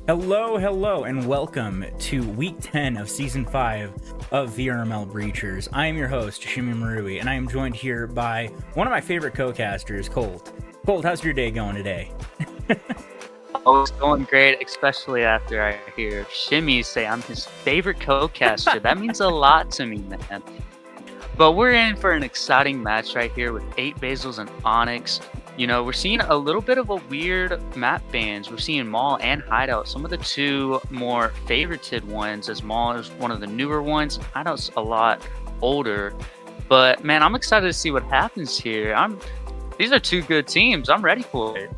Hello, and welcome to Week 10 of Season 5 of VRML Breachers. I am your host, Shimi Marui, and I am joined here by one of my favorite co-casters, Colt. Colt, how's your day going today? Oh, it's going great, especially after I hear Shimmy say I'm his favorite co-caster. That means a lot to me, man. But we're in for an exciting match right here with 8 Basils and Ønyx. You know, we're seeing a little bit of a weird map bans. We're seeing Mall and Hideout, some of the two more favorited ones, as Mall is one of the newer ones. Hideout's a lot older. But, man, I'm excited to see what happens here. These are two good teams. I'm ready for it.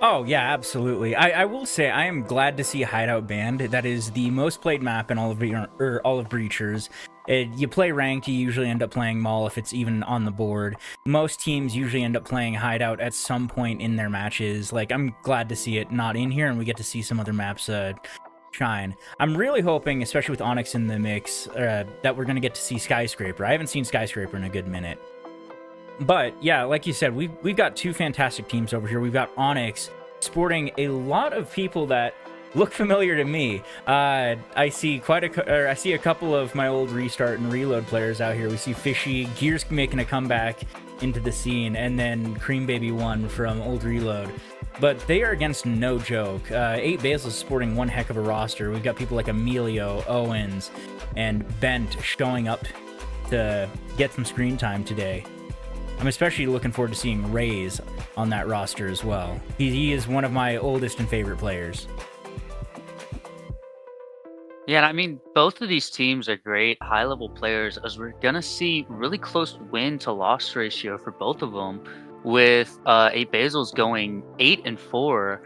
Oh, yeah, absolutely. I will say I am glad to see Hideout banned. That is the most played map in all of Breachers. You play ranked, you usually end up playing Mall if it's even on the board. Most teams usually end up playing Hideout at some point in their matches. Like, I'm glad to see it not in here, and we get to see some other maps shine. I'm really hoping, especially with Ønyx in the mix, that we're going to get to see Skyscraper. I haven't seen Skyscraper in a good minute. But, yeah, like you said, we've got two fantastic teams over here. We've got Ønyx sporting a lot of people that look familiar to me. I see a couple of my old Restart and Reload players out here. We see Fishy, Gears making a comeback into the scene, and then Cream Baby 1 from old Reload. But they are against no joke. 8 Basils sporting one heck of a roster. We've got people like Emilio, Owens, and Bent showing up to get some screen time today. I'm especially looking forward to seeing Raze on that roster as well. He is one of my oldest and favorite players. Yeah, and I mean, both of these teams are great high-level players, as we're going to see really close win-to-loss ratio for both of them, with 8 Basils going 8-4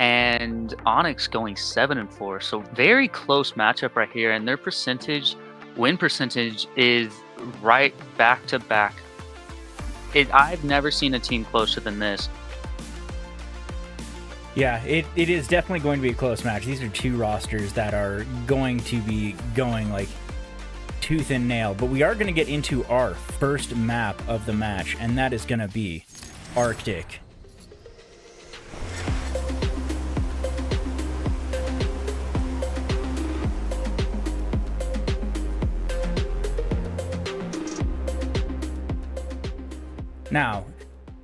and Ønyx going 7-4. So very close matchup right here, and their win percentage is right back-to-back. I've never seen a team closer than this. Yeah, it is definitely going to be a close match. These are two rosters that are going to be going like tooth and nail. But we are going to get into our first map of the match, and that is going to be Arctic. Now,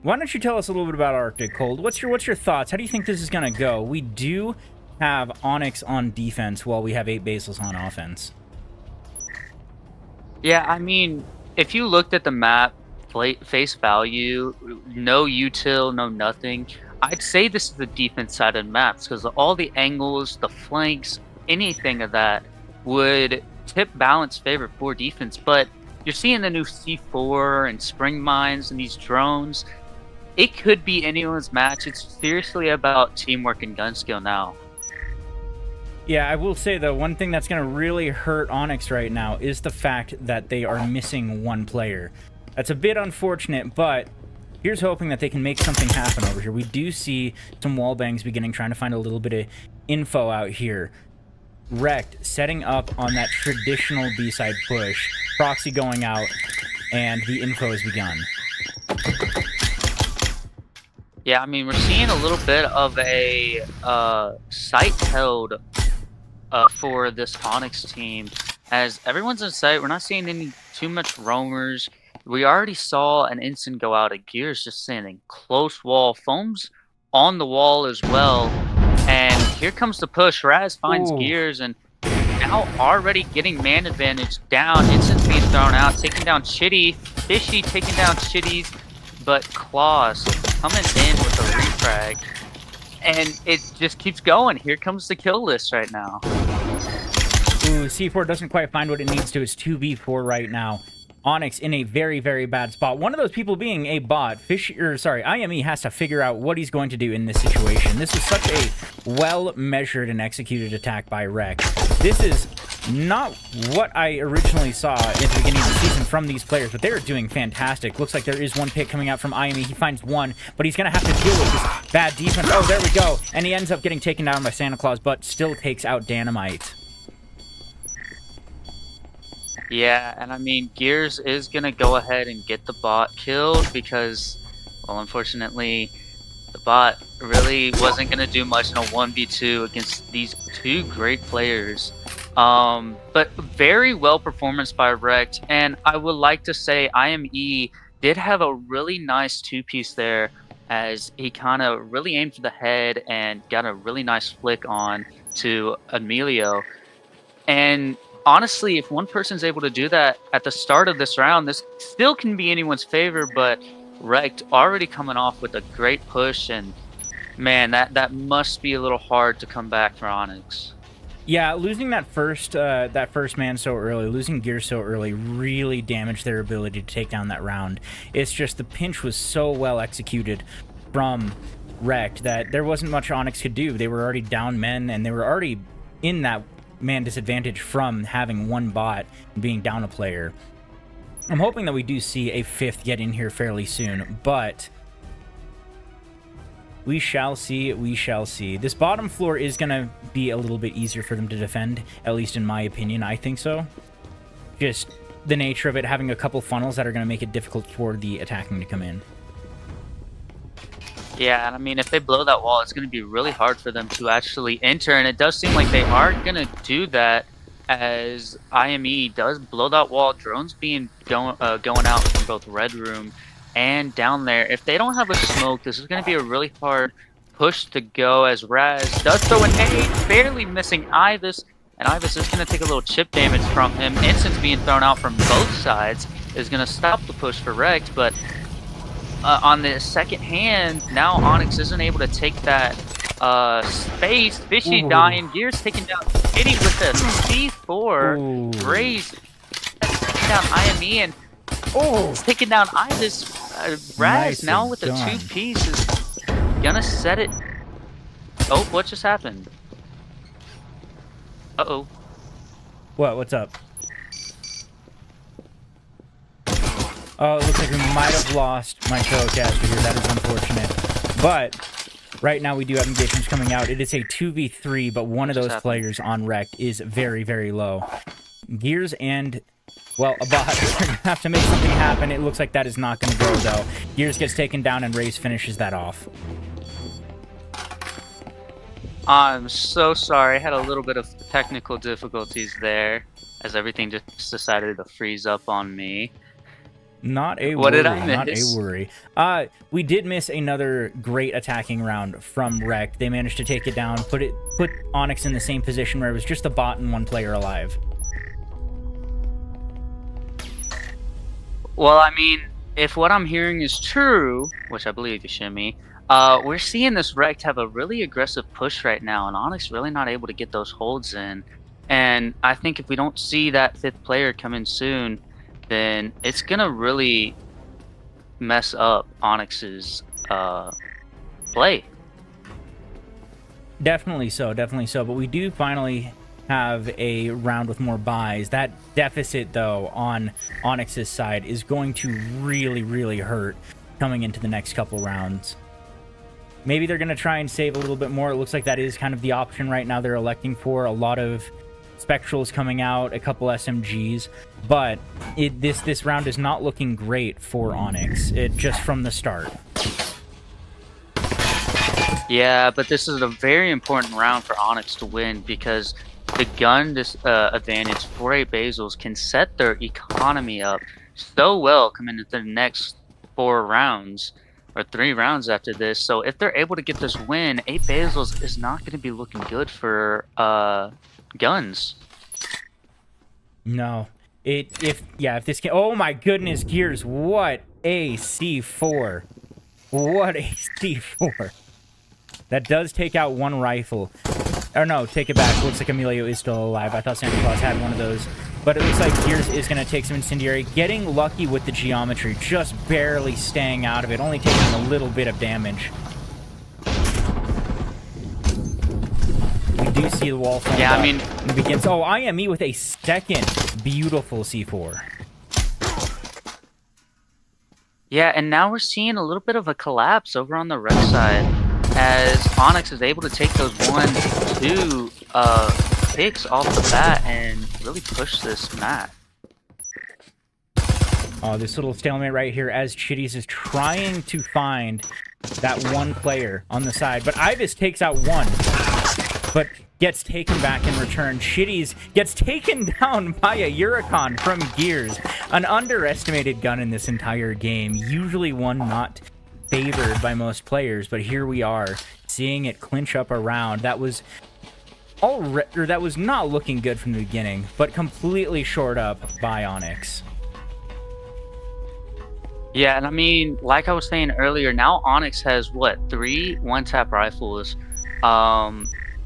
why don't you tell us a little bit about Arctic, Cold? What's your thoughts? How do you think this is going to go? We do have Ønyx on defense while we have 8 Basils on offense. Yeah, I mean, if you looked at the map, face value, no util, no nothing, I'd say this is the defense side of the maps, because all the angles, the flanks, anything of that would tip balance favor for defense. But you're seeing the new C4 and spring mines and these drones. It could be anyone's match. It's seriously about teamwork and gun skill now. Yeah, I will say, though, one thing that's going to really hurt Ønyx right now is the fact that they are missing one player. That's a bit unfortunate, but here's hoping that they can make something happen over here. We do see some wall bangs beginning, trying to find a little bit of info out here. Wrecked, setting up on that traditional B-side push. Proxy going out, and the info has begun. Yeah, I mean, we're seeing a little bit of a site held for this Ønyx team. As everyone's in sight, we're not seeing too much roamers. We already saw an instant go out of Gears just standing close wall. Foam's on the wall as well. And here comes the push. Raz finds Gears, and now already getting man advantage down. Instant being thrown out, taking down Chitty. Fishy taking down Chitties, but Claws coming in with a refrag. And it just keeps going. Here comes the kill list right now. Ooh, C4 doesn't quite find what it needs to. It's 2v4 right now. Ønyx in a very, very bad spot. One of those people being a bot. IME has to figure out what he's going to do in this situation. This is such a well-measured and executed attack by Rek. This is not what I originally saw at the beginning of the season from these players, but they're doing fantastic. Looks like there is one pick coming out from IME. He finds one, but he's going to have to deal with this bad defense. Oh, there we go. And he ends up getting taken down by Santa Claus, but still takes out Dynamite. Yeah, and I mean, Gears is going to go ahead and get the bot killed because, well, unfortunately, The bot really wasn't going to do much in a 1v2 against these two great players. But very well performance by Rekt, and I would like to say IME did have a really nice two-piece there as he kind of really aimed for the head and got a really nice flick on to Emilio. And honestly, if one person's able to do that at the start of this round, this still can be anyone's favor, but Rekt already coming off with a great push, and man, that must be a little hard to come back for Ønyx. Yeah, losing that first man so early, losing gear so early, really damaged their ability to take down that round. It's just the pinch was so well executed from Rekt that there wasn't much Ønyx could do. They were already down men, and they were already in that man disadvantage from having one bot and being down a player. I'm hoping that we do see a fifth get in here fairly soon, but we shall see, we shall see. This bottom floor is going to be a little bit easier for them to defend, at least in my opinion. I think so. Just the nature of it, having a couple funnels that are going to make it difficult for the attacking to come in. Yeah, and I mean, if they blow that wall, it's going to be really hard for them to actually enter, and it does seem like they are going to do that as IME does blow that wall. Drones being going out from both Red Room and down there. If they don't have a smoke, this is going to be a really hard push to go as Raz does throw an nade, barely missing Ivis, and Ivis is going to take a little chip damage from him. Instance being thrown out from both sides is going to stop the push for Rekt, but on the second hand, now Ønyx isn't able to take that space. Fishy dying, Gears taking down Kitty with the C4, Raze taking down IME, and taking down Ivis. Raz now with the two-piece is gonna set it. Oh, what just happened? Uh-oh. What's up? Oh, it looks like we might have lost my co-caster here. That is unfortunate. But right now we do have engagements coming out. It is a 2v3, but one of those players on Rekt is very, very low. Gears and, well, a bot are going to have to make something happen. It looks like that is not going to go, though. Gears gets taken down, and Raze finishes that off. I'm so sorry. I had a little bit of technical difficulties there as everything just decided to freeze up on me. Not a worry. What did I miss? Not a worry. We did miss another great attacking round from Rekt. They managed to take it down, put Ønyx in the same position where it was just a bot and one player alive. Well, I mean, if what I'm hearing is true, which I believe you, Shimmy, we're seeing this Rekt have a really aggressive push right now, and Ønyx really not able to get those holds in. And I think if we don't see that fifth player come in soon, then it's gonna really mess up Ønyx's play. Definitely so, definitely so. But we do finally have a round with more buys. That deficit, though, on Ønyx's side is going to really, really hurt coming into the next couple rounds. Maybe they're going to try and save a little bit more. It looks like that is kind of the option right now they're electing for. A lot of Spectrals coming out, a couple SMGs, but this round is not looking great for Ønyx, just from the start. Yeah, but this is a very important round for Ønyx to win because the gun advantage for a Basils can set their economy up so well coming into the next 4 rounds or 3 rounds after this. So if they're able to get this win, 8 Basils is not going to be looking good for guns. No. If this can, oh my goodness, Gears, what a C4. What a C4. That does take out one rifle. Or no, take it back. Looks like Emilio is still alive. I thought Santa Claus had one of those. But it looks like Gears is going to take some incendiary. Getting lucky with the geometry, just barely staying out of it, only taking a little bit of damage. We do see the wall fall. Yeah, I mean, it begins. Oh, IME with a second beautiful C4. Yeah, and now we're seeing a little bit of a collapse over on the Rekt side as Ønyx is able to take those 1-2 picks off the bat and really push this map. Oh, this little stalemate right here as Chitties is trying to find that one player on the side. But Ibis takes out one, but gets taken back in return. Shitties gets taken down by a Huracan from Gears, an underestimated gun in this entire game, usually one not favored by most players, but here we are seeing it clinch up a round that was not looking good from the beginning, but completely shored up by Ønyx. Yeah, and I mean, like I was saying earlier, now Ønyx has what, 3 one-tap rifles.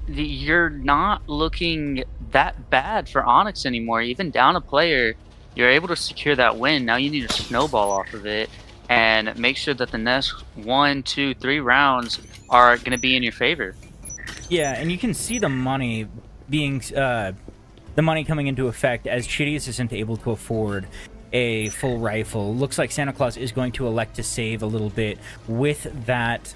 You're not looking that bad for Ønyx anymore. Even down a player, you're able to secure that win. Now you need to snowball off of it and make sure that the next 1, 2, 3 rounds are going to be in your favor. Yeah, and you can see the money being the money coming into effect as Chitties isn't able to afford a full rifle. Looks like Santa Claus is going to elect to save a little bit with that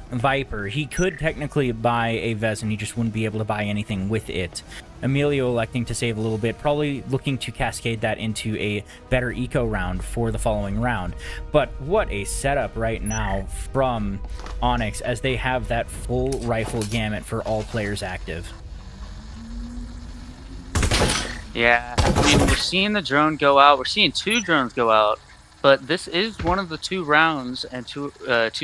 Viper. He could technically buy a Vezin, he just wouldn't be able to buy anything with it. Emilio electing to save a little bit, probably looking to cascade that into a better eco round for the following round. But what a setup right now from Ønyx as they have that full rifle gamut for all players active. Yeah, I mean, we're seeing the drone go out. We're seeing 2 drones go out. But this is one of the 2 rounds and 2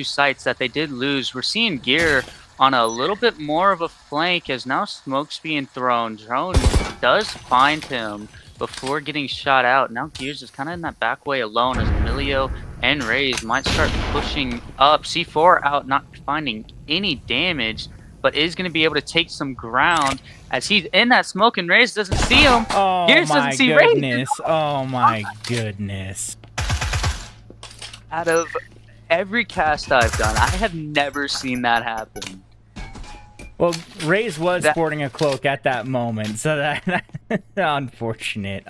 sites that they did lose. We're seeing Gear on a little bit more of a flank as now smoke's being thrown. Drone does find him before getting shot out. Now Gears is kind of in that back way alone as Emilio and Raze might start pushing up. C4 out, not finding any damage, but is going to be able to take some ground as he's in that smoke and Raze doesn't see him. Oh Gears my doesn't see goodness. Raze. Oh my goodness. Out of every cast I've done, I have never seen that happen. Well, Raze was sporting a cloak at that moment, so that unfortunate.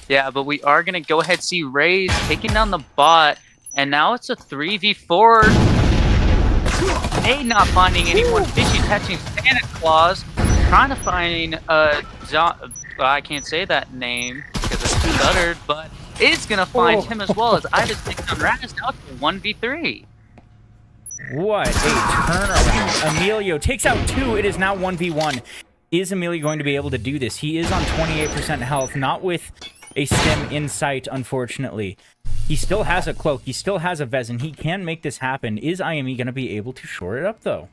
Yeah, but we are gonna go ahead and see Raze taking down the bot, and now it's a 3v4. Nade not finding anyone. Fishy catching Santa Claus, trying to find I can't say that name because it's too uttered, but is gonna find him as well as I just take on Raz out to 1v3. What a turnaround. Emilio takes out 2. It is now 1v1. Is Emilio going to be able to do this? He is on 28% health, not with a stim in sight, unfortunately. He still has a cloak. He still has a Vezin. He can make this happen. Is IME going to be able to shore it up, though?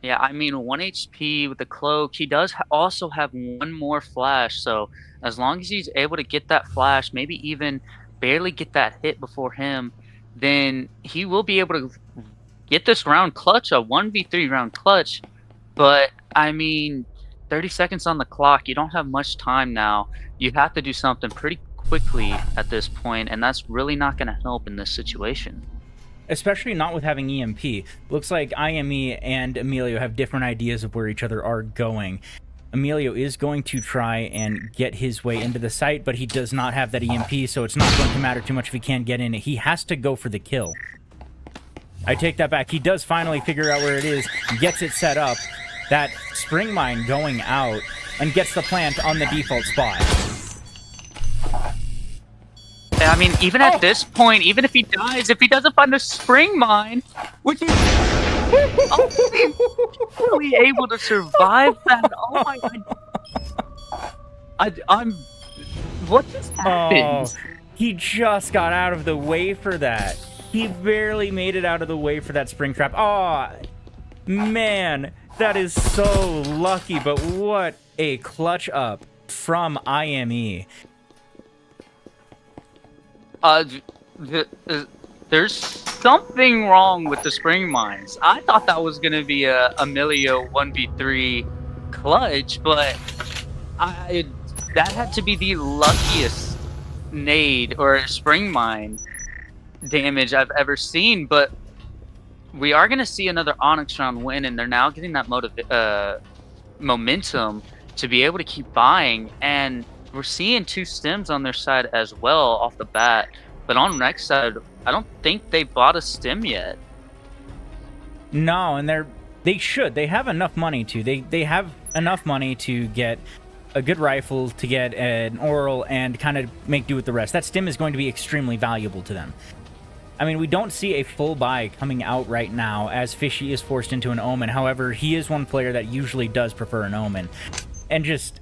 Yeah, I mean, 1 HP with the cloak. He does also have 1 more flash, so as long as he's able to get that flash, maybe even barely get that hit before him, then he will be able to get this round clutch, a 1v3 round clutch. But, I mean, 30 seconds on the clock. You don't have much time now. You have to do something pretty quickly at this point, and that's really not going to help in this situation. Especially not with having EMP. Looks like IME and Emilio have different ideas of where each other are going. Emilio is going to try and get his way into the site, but he does not have that EMP, so it's not going to matter too much if he can't get in it. He has to go for the kill. I take that back. He does finally figure out where it is, gets it set up. That spring mine going out, and gets the plant on the default spot. I mean, even at this point, even if he dies, if he doesn't find the spring mine, which is only able to survive that. Oh my god! I'm. What just happened? Oh, he just got out of the way for that. He barely made it out of the way for that spring trap. Oh, man, that is so lucky. But what a clutch up from IME. There's something wrong with the spring mines. I thought that was gonna be a Emilio 1v3 clutch, but that had to be the luckiest nade or spring mine damage I've ever seen. But we are gonna see another Ønyx round win, and they're now getting that momentum to be able to keep buying, and we're seeing 2 stims on their side as well off the bat. But on Rex side, I don't think they bought a stim yet. No, and they should. They have enough money to. They have enough money to get a good rifle to get an oral and kind of make do with the rest. That stim is going to be extremely valuable to them. I mean, we don't see a full buy coming out right now as Fishy is forced into an Omen. However, he is one player that usually does prefer an Omen. And just,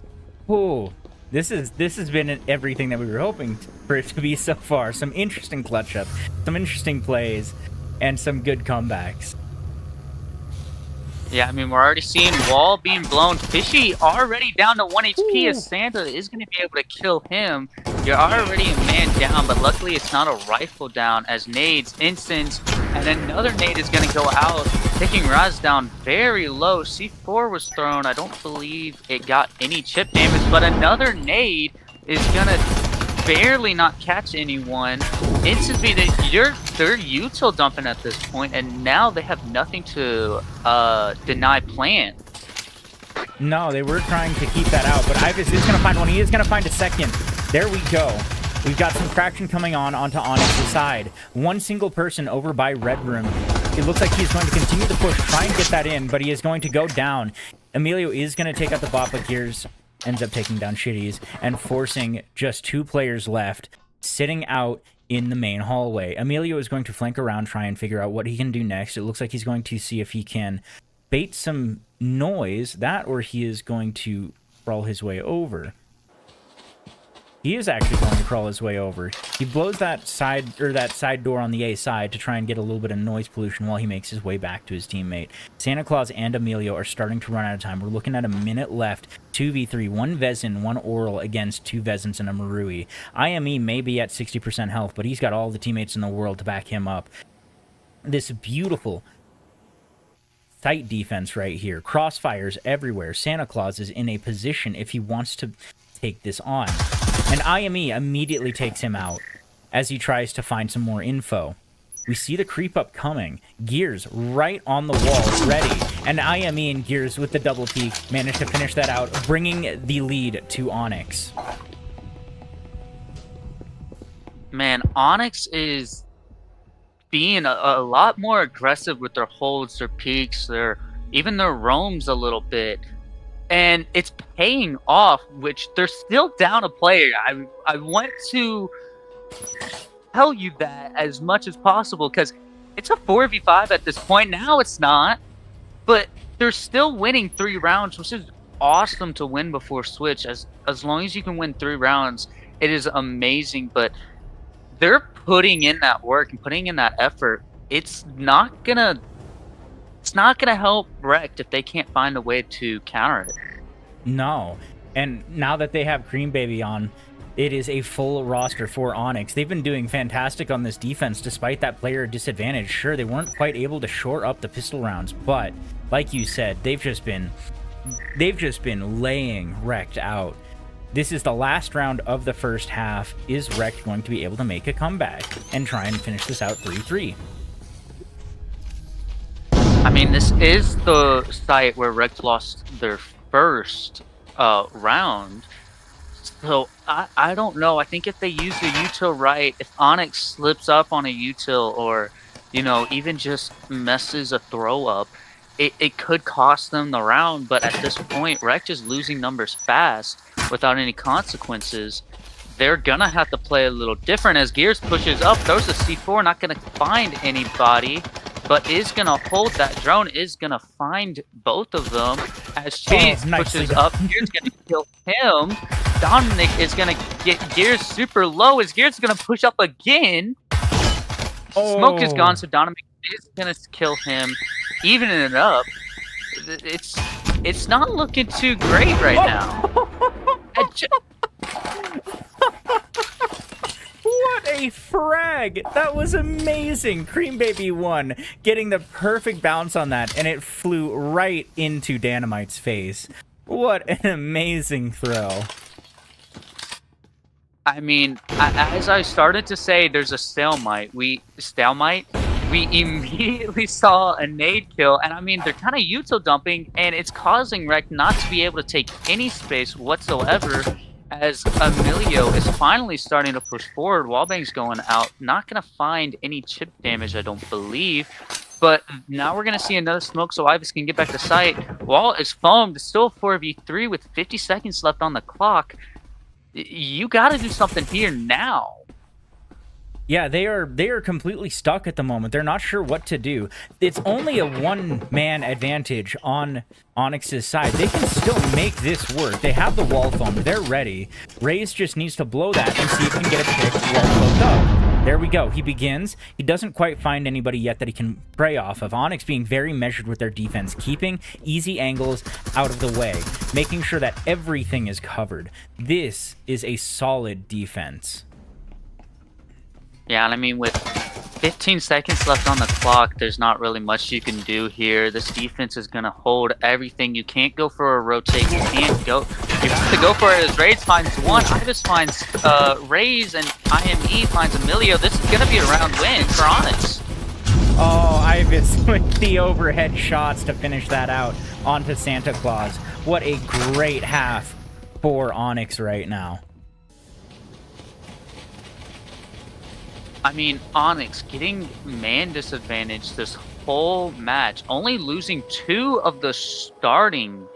oh, this has been everything that we were hoping for it to be so far. Some interesting clutch ups, some interesting plays, and some good comebacks. Yeah, I mean, we're already seeing wall being blown. Fishy already down to 1 HP as Santa is going to be able to kill him. You're already a man down, but luckily it's not a rifle down as nades, instance, and another nade is going to go out, taking Raz down very low. C4 was thrown. I don't believe it got any chip damage, but another nade is going to barely not catch anyone. Instantly, they're util dumping at this point, and now they have nothing to deny plan. No, they were trying to keep that out, but Ivis is going to find one. He is going to find a second. There we go. We've got some traction coming onto Ønyx's side. One single person over by Red Room. It looks like he's going to continue the push, try and get that in, but he is going to go down. Emilio is going to take out the bot, but Gears ends up taking down Shitties and forcing just 2 players left, sitting out in the main hallway. Emilio is going to flank around, try and figure out what he can do next. It looks like he's going to see if he can bait some noise, or he is going to crawl his way over. He is actually going to crawl his way over. He blows that side door on the A side to try and get a little bit of noise pollution while he makes his way back to his teammate. Santa Claus and Emilio are starting to run out of time. We're looking at a minute left. 2v3, 1 Vezin, 1 Oral against 2 Vezins and a Marui. IME may be at 60% health, but he's got all the teammates in the world to back him up. This beautiful tight defense right here. Crossfires everywhere. Santa Claus is in a position if he wants to take this on. And IME immediately takes him out as he tries to find some more info. We see the creep up coming. Gears right on the wall, ready. And IME and Gears with the double peek manage to finish that out, bringing the lead to Ønyx. Man, Ønyx is being a lot more aggressive with their holds, their peeks, even their roams a little bit. And it's paying off, which they're still down a player. I want to tell you that as much as possible, because it's a 4v5 at this point. Now it's not, but they're still winning 3 rounds, which is awesome to win before switch. As long as you can win 3 rounds, it is amazing. But they're putting in that work and putting in that effort. It's not gonna help Wrecked if they can't find a way to counter it. No. And now that they have Cream Baby on, it is a full roster for Ønyx. They've been doing fantastic on this defense despite that player disadvantage. Sure, they weren't quite able to shore up the pistol rounds, but like you said, they've just been laying Wrecked out. This is the last round of the first half. Is Wrecked going to be able to make a comeback and try and finish this out 3-3? I mean, this is the site where Wrecked lost their first round. So I don't know. I think if they use the util right, if Ønyx slips up on a util or, even just messes a throw up, it could cost them the round. But at this point, Wrecked is losing numbers fast without any consequences. They're gonna have to play a little different as Gears pushes up, throws a C4, not gonna find anybody, but is gonna hold that drone, is gonna find both of them as Chase pushes up. Gears gonna kill him. Dominic is gonna get Gears super low as Gears is gonna push up again. Smoke is gone, so Dominic is gonna kill him, evening it up. It's not looking too great right now. What a frag! That was amazing! Cream Baby won, getting the perfect bounce on that, and it flew right into Dynamite's face. What an amazing throw. I mean, as I started to say, there's a stalemate. We immediately saw a nade kill, and I mean, they're kind of util dumping, and it's causing Wreck not to be able to take any space whatsoever, as Emilio is finally starting to push forward. Wallbang's going out, not going to find any chip damage, I don't believe. But now we're gonna see another smoke, so Ibis can get back to site. Wall is foamed. It's still 4v3 with 50 seconds left on the clock. You got to do something here now. Yeah, they are completely stuck at the moment. They're not sure what to do. It's only a one-man advantage on Ønyx's side. They can still make this work. They have the wall foam. They're ready. Raze just needs to blow that and see if he can get a pick while cloaked up. There we go. He begins. He doesn't quite find anybody yet that he can prey off of. Ønyx being very measured with their defense, keeping easy angles out of the way, making sure that everything is covered. This is a solid defense. Yeah, and I mean, with 15 seconds left on the clock, there's not really much you can do here. This defense is going to hold everything. You can't go for a rotate. You can't go. You have to go for it as Raze finds one. Ibis finds Raze, and IME finds Emilio. This is going to be a round win for Ønyx. Oh, Ibis with the overhead shots to finish that out onto Santa Claus. What a great half for Ønyx right now. I mean, Ønyx getting man disadvantage this whole match, only losing 2 of the starting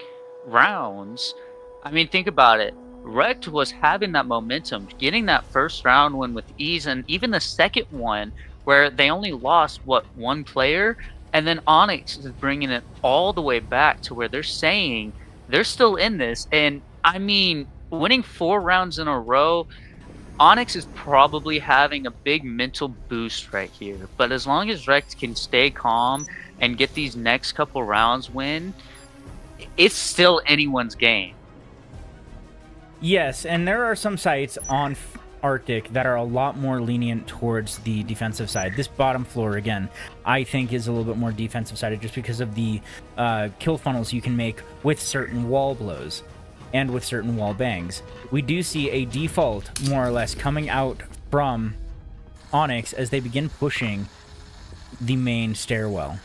rounds. I mean, think about it. Rekt was having that momentum, getting that first round win with ease, and even the second one where they only lost, what, 1 player? And then Ønyx is bringing it all the way back to where they're saying they're still in this. And, I mean, winning 4 rounds in a row, Ønyx is probably having a big mental boost right here. But as long as Rekt can stay calm and get these next couple rounds win, it's still anyone's game. Yes, and there are some sites on Arctic that are a lot more lenient towards the defensive side. This bottom floor, again, I think is a little bit more defensive sided just because of the kill funnels you can make with certain wall blows and with certain wall bangs. We do see a default, more or less, coming out from Ønyx as they begin pushing the main stairwell.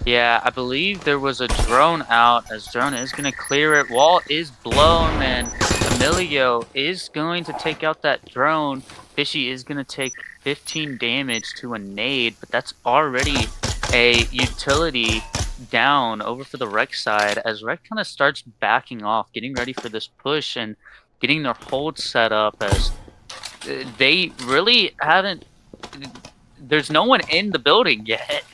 Yeah, I believe there was a drone out, as drone is going to clear it. Wall is blown, and Emilio is going to take out that drone. Fishy is going to take 15 damage to a nade, but that's already a utility down over for the Rekt side as Rekt kind of starts backing off, getting ready for this push and getting their hold set up, as they really haven't. There's no one in the building yet.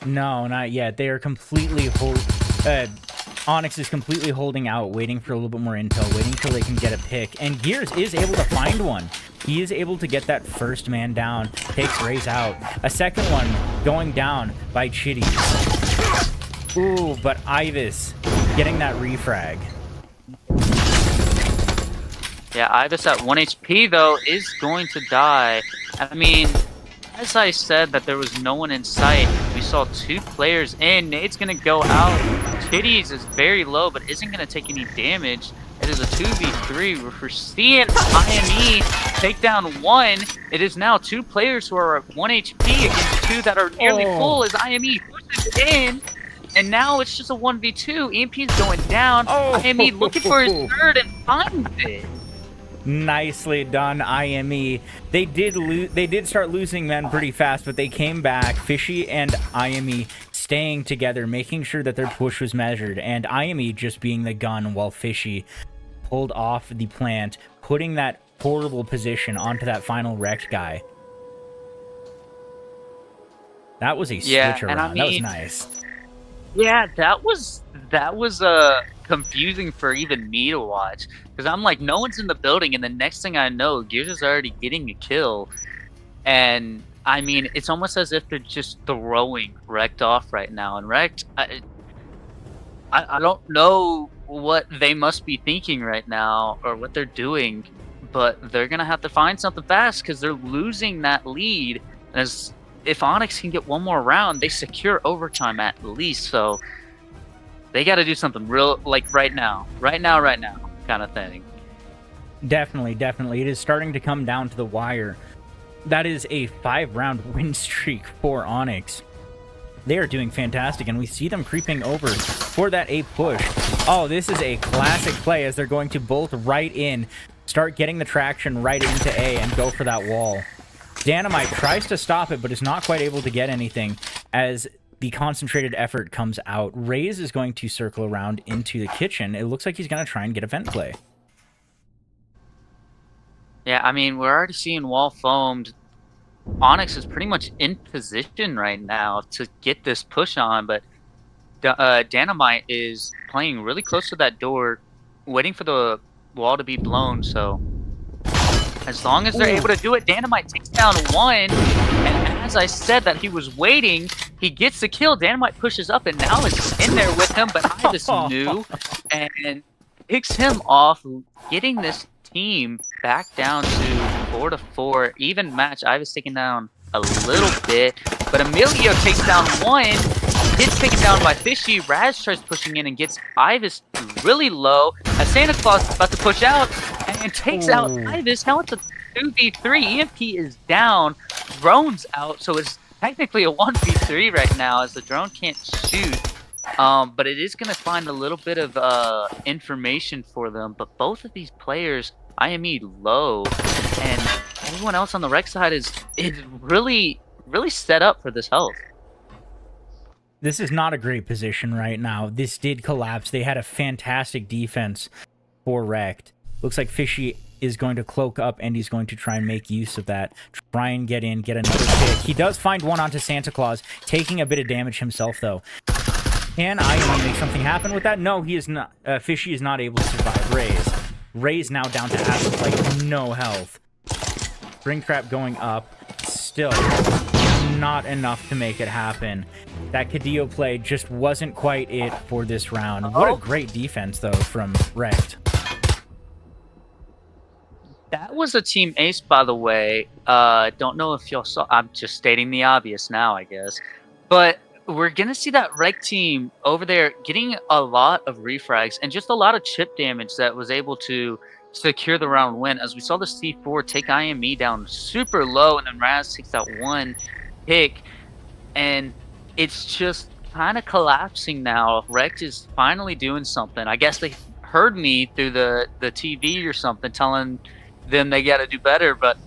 No, not yet. They are completely Ønyx is completely holding out, waiting for a little bit more intel, waiting till they can get a pick. And Gears is able to find one. He is able to get that first man down, takes Raze out. A second one going down by Chitty. Ooh, but Ibis getting that refrag. Yeah, Ibis at 1 HP, though, is going to die. I mean, as I said that there was no one in sight, we saw 2 players in. Nade's going to go out. Chitties is very low, but isn't going to take any damage. It is a 2v3. We're seeing IME take down 1. It is now 2 players who are at 1 HP against 2 that are nearly full as IME pushes in. And now it's just a 1v2. EMP is going down. IME looking for his third and finds it. Nicely done, IME. They did start losing men pretty fast, but they came back. Fishy and IME staying together, making sure that their push was measured, and IME just being the gun while Fishy pulled off the plant, putting that horrible position onto that final wrecked guy. That was a switch around. I mean, that was nice. Yeah, that was confusing for even me to watch, because I'm like, no one's in the building, and the next thing I know, Gears is already getting a kill. And I mean, it's almost as if they're just throwing Rekt off right now. And Rekt, I don't know what they must be thinking right now or what they're doing, but they're gonna have to find something fast because they're losing that lead. As if Ønyx can get one more round, they secure overtime at least. So they got to do something real, like right now kind of thing. Definitely. It is starting to come down to the wire. That is a 5-round win streak for Ønyx. They are doing fantastic, and we see them creeping over for that A push. Oh, this is a classic play as they're going to bolt right in, start getting the traction right into A, and go for that wall. Dynamite tries to stop it, but is not quite able to get anything as the concentrated effort comes out. Raze is going to circle around into the kitchen. It looks like he's going to try and get a vent play. Yeah, I mean, we're already seeing wall foamed. Ønyx is pretty much in position right now to get this push on, but Dynamite is playing really close to that door, waiting for the wall to be blown, so as long as they're able to do it, Dynamite takes down one, and as I said that he was waiting, he gets the kill. Dynamite pushes up and now is in there with him, but Ibis knew and picks him off, getting this team back down to 4-4. Even match. Ibis taking down a little bit, but Emilio takes down one. Gets taken down by Fishy. Raz tries pushing in and gets Ibis really low as Santa Claus is about to push out and takes out Ibis. Now it's a 2v3. EMP is down. Drone's out, so it's technically a 1v3 right now as the drone can't shoot. But it is going to find a little bit of information for them. But both of these players, IME low, and everyone else on the rec side is really set up for this health. This is not a great position right now. This did collapse. They had a fantastic defense for Wrecked. Looks like Fishy is going to cloak up, and he's going to try and make use of that. Try and get in, get another pick. He does find one onto Santa Claus, taking a bit of damage himself, though. Can I make something happen with that? No, he is not. Fishy is not able to survive Raze. Raze now down to like no health. Springtrap going up. Still not enough to make it happen. That Cadillo play just wasn't quite it for this round. What a great defense, though, from Wrecked. That was a team ace, by the way. Don't know if y'all saw. I'm just stating the obvious now, I guess. But we're going to see that Wreck team over there getting a lot of refrags and just a lot of chip damage that was able to secure the round win. As we saw the C4 take IME down super low, and then Raz takes that one pick. And it's just kind of collapsing now. Wreck is finally doing something. I guess they heard me through the TV or something telling them they got to do better, but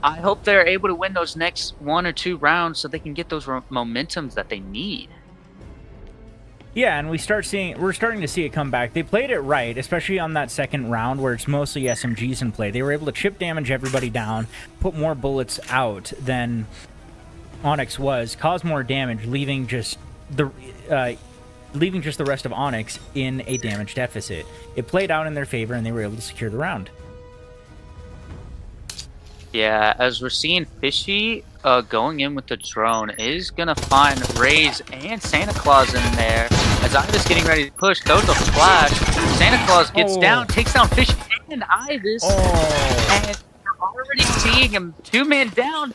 I hope they're able to win those next 1 or 2 rounds so they can get those momentums that they need. Yeah, and we're starting to see it come back. They played it right, especially on that second round where it's mostly SMGs in play. They were able to chip damage everybody down, put more bullets out than Ønyx was, cause more damage, leaving just the rest of Ønyx in a damage deficit. It played out in their favor, and they were able to secure the round. Yeah, as we're seeing Fishy going in with the drone is going to find Raze and Santa Claus in there. As Ibis getting ready to push, throws a flash. Santa Claus gets down, takes down Fishy and Ibis. And we're already seeing him 2-man down.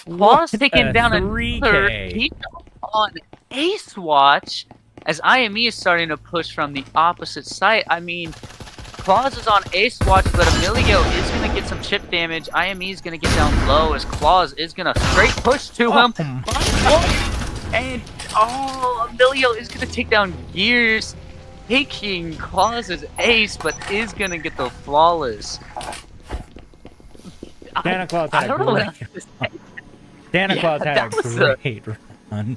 Claus taking down another. He's on Ace Watch as IME is starting to push from the opposite site. I mean, Claus is on Ace Watch, but Emilio is going to get some chip damage. IME is going to get down low as Claus is going to straight push to him. And, Emilio is going to take down Gears, taking Claus's ace, but is going to get the flawless. Santa Claus had a great run. Santa Claus had a great run.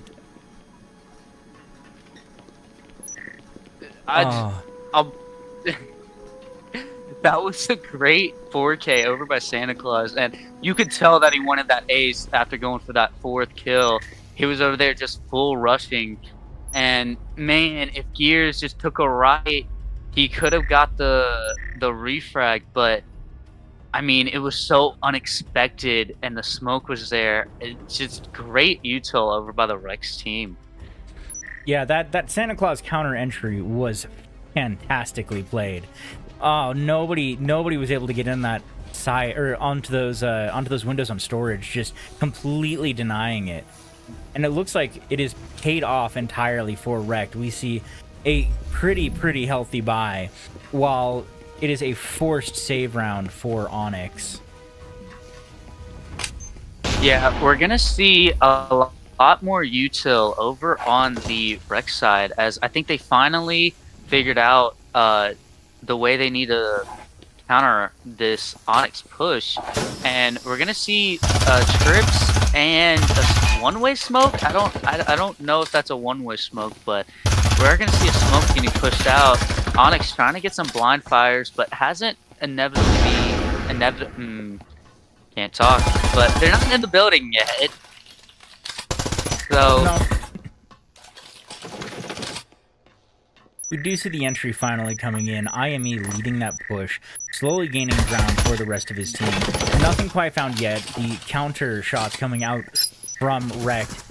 That was a great 4K over by Santa Claus, and you could tell that he wanted that ace after going for that 4th kill. He was over there just full rushing, and man, if Gears just took a right, he could have got the refrag, but I mean, it was so unexpected, and the smoke was there. It's just great util over by the Rex team. Yeah, that Santa Claus counter entry was fantastically played. Oh, nobody was able to get in that side or onto those windows on storage, just completely denying it. And it looks like it is paid off entirely for Wrecked. We see a pretty healthy buy, while it is a forced save round for Ønyx. Yeah, we're gonna see a lot more util over on the Wreck side, as I think they finally figured out the way they need to counter this Onyx push, and we're gonna see trips and a one-way smoke. I don't know if that's a one-way smoke, but we're gonna see a smoke getting pushed out. Onyx trying to get some blind fires, but hasn't can't talk, but they're not in the building yet. So No. We do see the entry finally coming in. IME leading that push, slowly gaining ground for the rest of his team. Nothing quite found yet. The counter shots coming out from Rekt.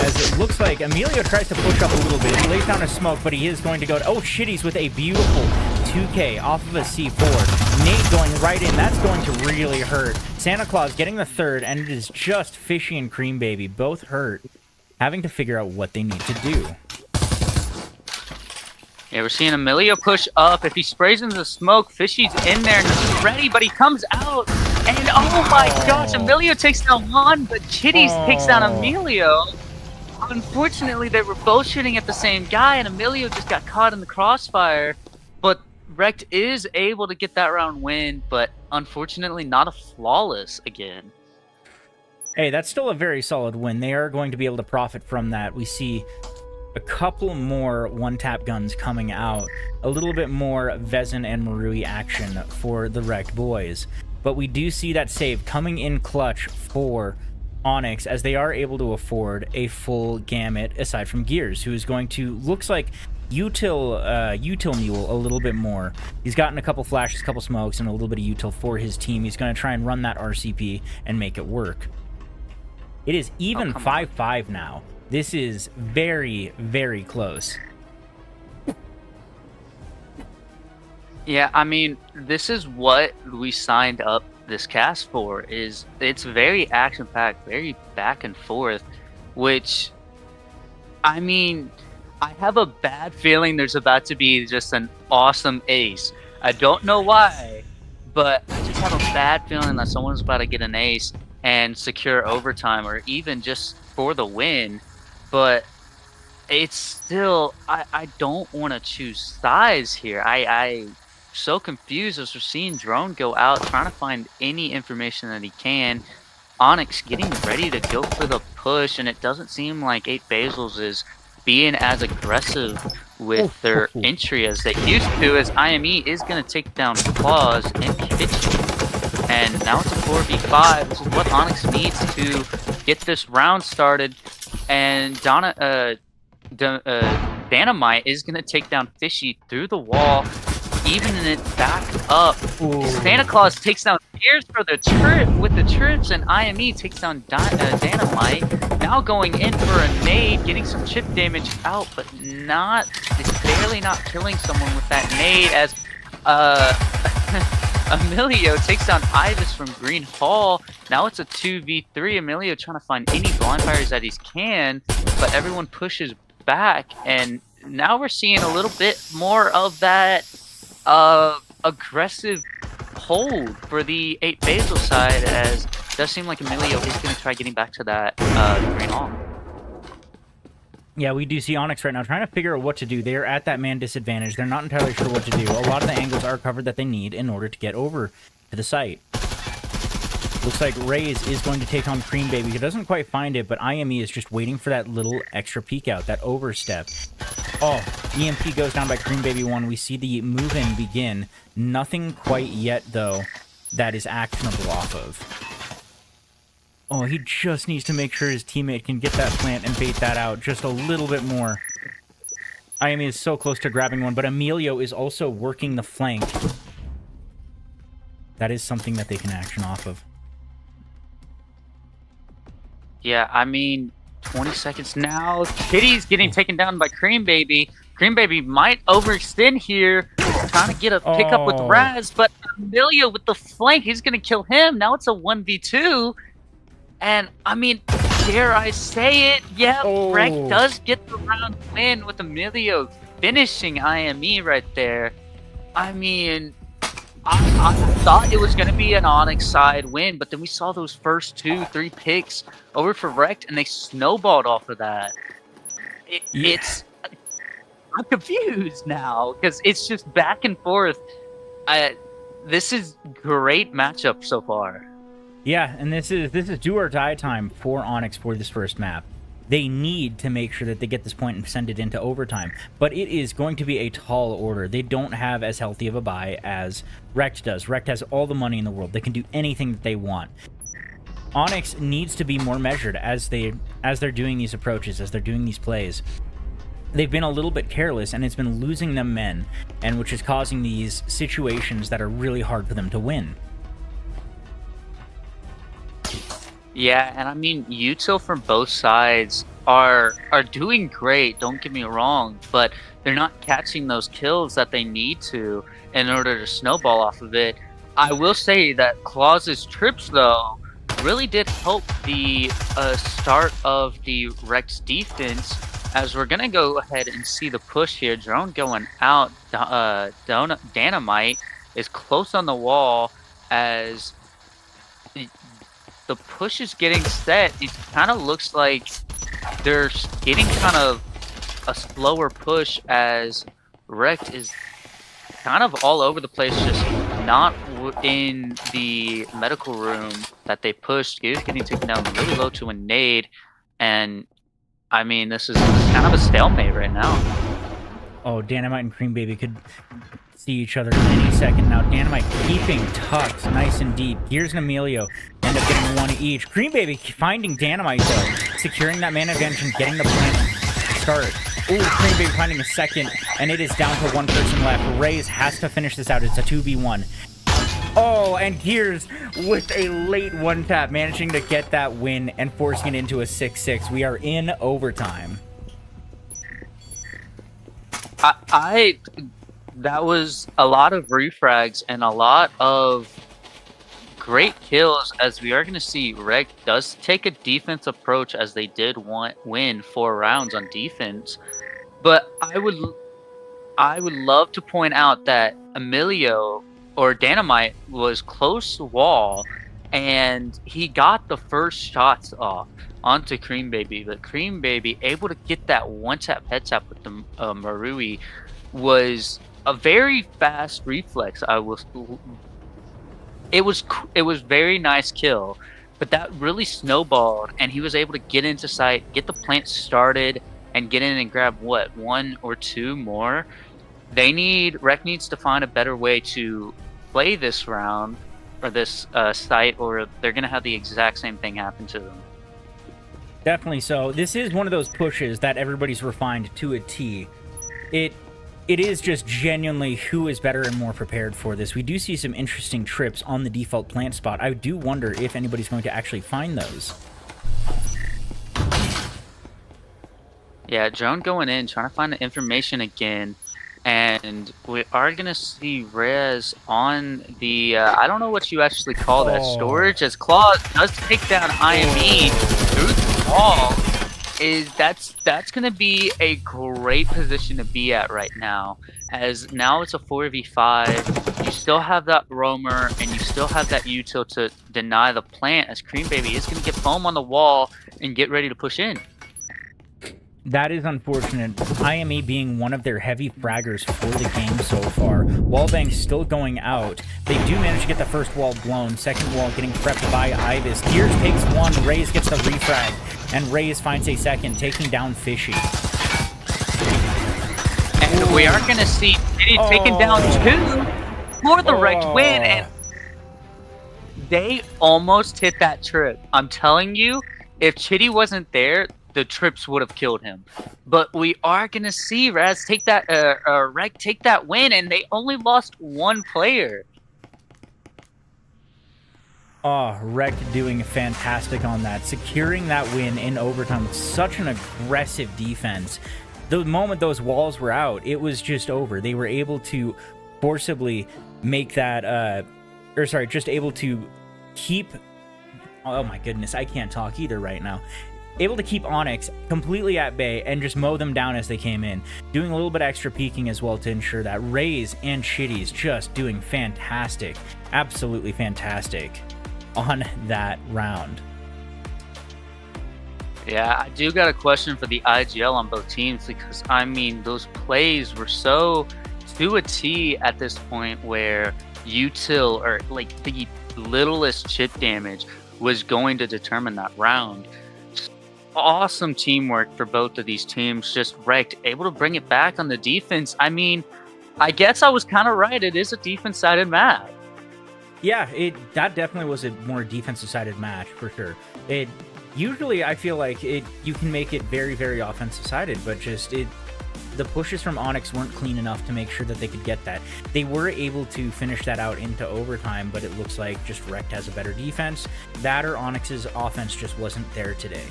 As it looks like Emilio tries to push up a little bit. He lays down a smoke, but he is going to go... Oh, shit, he's with a beautiful 2K off of a C4. Nate going right in. That's going to really hurt. Santa Claus getting the third, and it is just Fishy and Cream Baby, both hurt, having to figure out what they need to do. Yeah, we're seeing Emilio push up. If he sprays into the smoke, Fishy's in there and he's ready, but he comes out. And oh my gosh, Emilio takes down one, but Chitties takes down Emilio. Unfortunately, they were both shooting at the same guy, and Emilio just got caught in the crossfire. But Rekt is able to get that round win, but unfortunately not a flawless again. Hey, that's still a very solid win. They are going to be able to profit from that. We see a couple more one-tap guns coming out. A little bit more Vezin and Marui action for the Rekt boys. But we do see that save coming in clutch for Ønyx, as they are able to afford a full gamut aside from Gears, who is going to, looks like, util mule a little bit more. He's gotten a couple flashes, a couple smokes, and a little bit of util for his team. He's going to try and run that RCP and make it work. It is even 5-5 now. This is very, very close. Yeah, I mean, this is what we signed up this cast for. Is it's very action-packed, very back and forth, which, I mean, I have a bad feeling there's about to be just an awesome ace. I don't know why, but I just have a bad feeling that someone's about to get an ace and secure overtime, or even just for the win. But it's still, I don't want to choose sides here. I'm so confused as we're seeing Drone go out, trying to find any information that he can. Ønyx getting ready to go for the push, and it doesn't seem like 8 Basils is being as aggressive with their entry as they used to, as IME is going to take down Claus and Kitchen. And now it's a 4v5. This is what Ønyx needs to get this round started. And Dynamite is going to take down Fishy through the wall, evening it back up. Santa Claus takes down Gears for the trip with the trips, and IME takes down Dynamite. Now going in for a nade, getting some chip damage out, but it's barely not killing someone with that nade, as Emilio takes down Ivis from Green Hall. Now it's a 2v3. Emilio trying to find any blind fires that he can, but everyone pushes back, and now we're seeing a little bit more of that aggressive hold for the 8 Basil side, as it does seem like Emilio is going to try getting back to that Green Hall. Yeah, we do see Ønyx right now trying to figure out what to do. They're at that man disadvantage. They're not entirely sure what to do. A lot of the angles are covered that they need in order to get over to the site. Looks like Raze is going to take on Cream Baby. He doesn't quite find it, but IME is just waiting for that little extra peek out, that overstep. Oh, EMP goes down by Cream Baby 1. We see the move-in begin. Nothing quite yet, though, that is actionable off of. Oh, he just needs to make sure his teammate can get that plant and bait that out just a little bit more. IME is so close to grabbing one, but Emilio is also working the flank. That is something that they can action off of. Yeah, I mean, 20 seconds now. Kitty's getting taken down by Cream Baby. Cream Baby might overextend here, trying to get a pickup with Raz, but Emilio with the flank, he's going to kill him. Now it's a 1v2. And, I mean, dare I say it? Yeah, Rekt does get the round win with Emilio finishing IME right there. I mean, I thought it was going to be an Ønyx side win, but then we saw those first 2-3 picks over for Rekt, and they snowballed off of that. I'm confused now, because it's just back and forth. This is great matchup so far. Yeah, and this is do or die time for Ønyx for this first map. They need to make sure that they get this point and send it into overtime. But it is going to be a tall order. They don't have as healthy of a buy as Rekt does. Rekt has all the money in the world. They can do anything that they want. Ønyx needs to be more measured as they're doing these approaches, as they're doing these plays. They've been a little bit careless, and it's been losing them men, and which is causing these situations that are really hard for them to win. Yeah, and I mean, util from both sides are doing great, don't get me wrong, but they're not catching those kills that they need to in order to snowball off of it. I will say that Claus's trips, though, really did help the start of the Rex defense, as we're going to go ahead and see the push here. Drone going out. Dynamite is close on the wall as the push is getting set. It kind of looks like they're getting kind of a slower push as Rekt is kind of all over the place, just not in the medical room that they pushed. He is getting taken down really low to a nade, and I mean, this is kind of a stalemate right now. Oh, Dynamite and Cream Baby could see each other any second now. Dynamite keeping tucked nice and deep. Gears and Emilio end up getting one each. Cream Baby finding Dynamite, though, securing that mana advantage and getting the plant start. Ooh, Cream Baby finding a second, and it is down to one person left. Raze has to finish this out. It's a 2v1. Oh, and Gears with a late one-tap, managing to get that win and forcing it into a 6-6. We are in overtime. That was a lot of refrags and a lot of great kills, as we are going to see Rekt does take a defense approach, as they did win 4 rounds on defense. But I would love to point out that Emilio or Dynamite was close wall, and he got the first shots off onto Cream Baby. But Cream Baby able to get that one-tap head tap with the Marui was a very fast reflex. It was very nice kill, but that really snowballed, and he was able to get into sight, get the plant started, and get in and grab what, 1 or 2 more. Rekt needs to find a better way to play this round or this site, or they're gonna have the exact same thing happen to them. Definitely so. This is one of those pushes that everybody's refined to a T. It is just genuinely who is better and more prepared for this. We do see some interesting trips on the default plant spot. I do wonder if anybody's going to actually find those. Yeah, drone going in, trying to find the information again. And we are going to see Rez on the, I don't know what you actually call that, storage, as Claw does take down IME through the wall. That's going to be a great position to be at right now, as now it's a 4v5. You still have that roamer, and you still have that util to deny the plant, as Cream Baby is going to get foam on the wall and get ready to push in. That is unfortunate. IME being one of their heavy fraggers for the game so far. Wallbang still going out. They do manage to get the first wall blown. Second wall getting prepped by Ibis. Gears takes one. Raze gets the refrag. And Raze finds a second, taking down Fishy. And we are going to see Chitty taken down 2 for the Rekt win. And they almost hit that trip. I'm telling you, if Chitty wasn't there, the trips would have killed him. But we are going to see Raz take that, Rekt take that win, and they only lost 1 player. Oh, Rekt doing fantastic on that. Securing that win in overtime with such an aggressive defense. The moment those walls were out, it was just over. They were able to forcibly make that, just able to keep... Oh my goodness, I can't talk either right now. Able to keep Ønyx completely at bay and just mow them down as they came in. Doing a little bit extra peeking as well to ensure that Raze and Chitty's just doing fantastic. Absolutely fantastic on that round. Yeah, I do got a question for the IGL on both teams, because, I mean, those plays were so to a T at this point where util, or like the littlest chip damage, was going to determine that round. Awesome teamwork for both of these teams. Just Wrecked able to bring it back on the defense. I mean, I guess I was kind of right. It is a defense-sided map. Yeah, that definitely was a more defensive-sided match for sure. It usually, I feel like you can make it very, very offensive-sided, but just the pushes from Ønyx weren't clean enough to make sure that they could get that. They were able to finish that out into overtime, but it looks like just Wrecked has a better defense. That or Onyx's offense just wasn't there today.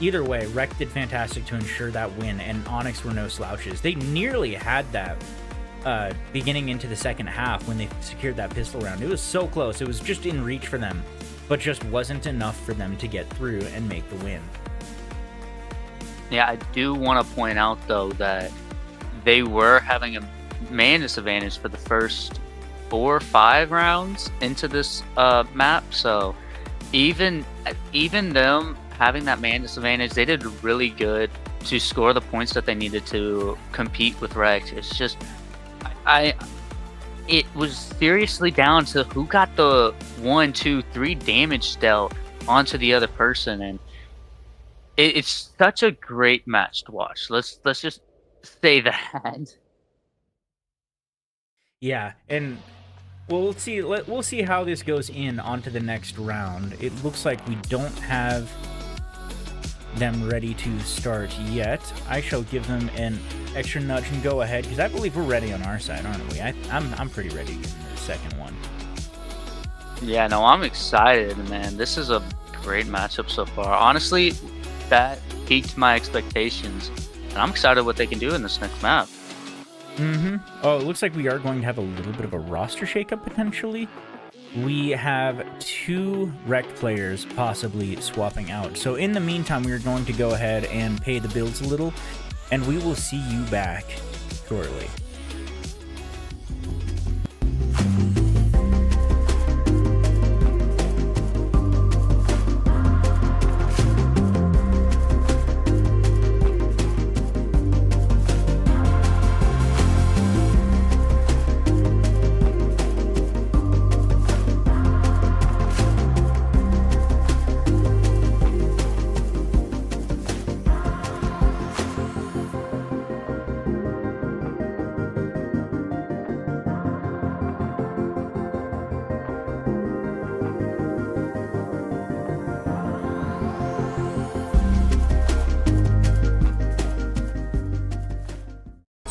Either way, Wrecked did fantastic to ensure that win, and Ønyx were no slouches. They nearly had that beginning into the second half when they secured that pistol round. It was so close. It was just in reach for them, but just wasn't enough for them to get through and make the win. Yeah, I do want to point out, though, that they were having a man disadvantage for the first 4 or 5 rounds into this map, so even them having that man disadvantage, they did really good to score the points that they needed to compete with Wrecked. It's just, it was seriously down to who got the 1, 2, 3 damage dealt onto the other person, and it's such a great match to watch. Let's just say that. Yeah, and we'll see how this goes onto the next round. It looks like we don't have them ready to start yet. I shall give them an extra nudge and go ahead, because I believe we're ready on our side, aren't we? I'm pretty ready to give them the second one. Yeah, no, I'm excited, man. This is a great matchup so far. Honestly, that piqued my expectations, and I'm excited what they can do in this next map. Oh, it looks like we are going to have a little bit of a roster shakeup potentially. We have 2 Wrecked players possibly swapping out. So in the meantime, we are going to go ahead and pay the bills a little, and we will see you back shortly.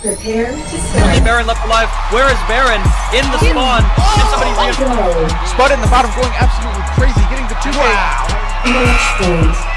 Prepare to start. Baron left alive. Where is Baron? In the spawn. Can somebody Spud in the bottom going absolutely crazy, getting the 2 Match point.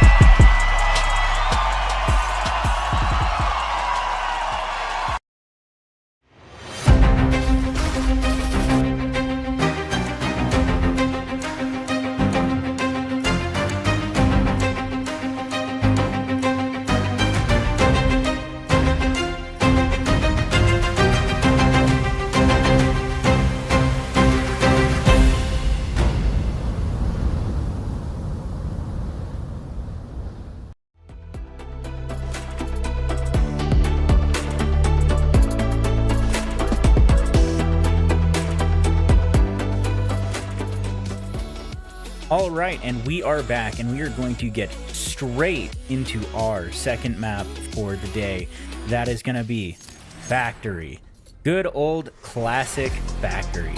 All right, and we are back, and we are going to get straight into our second map for the day. That is going to be Factory. Good old classic Factory.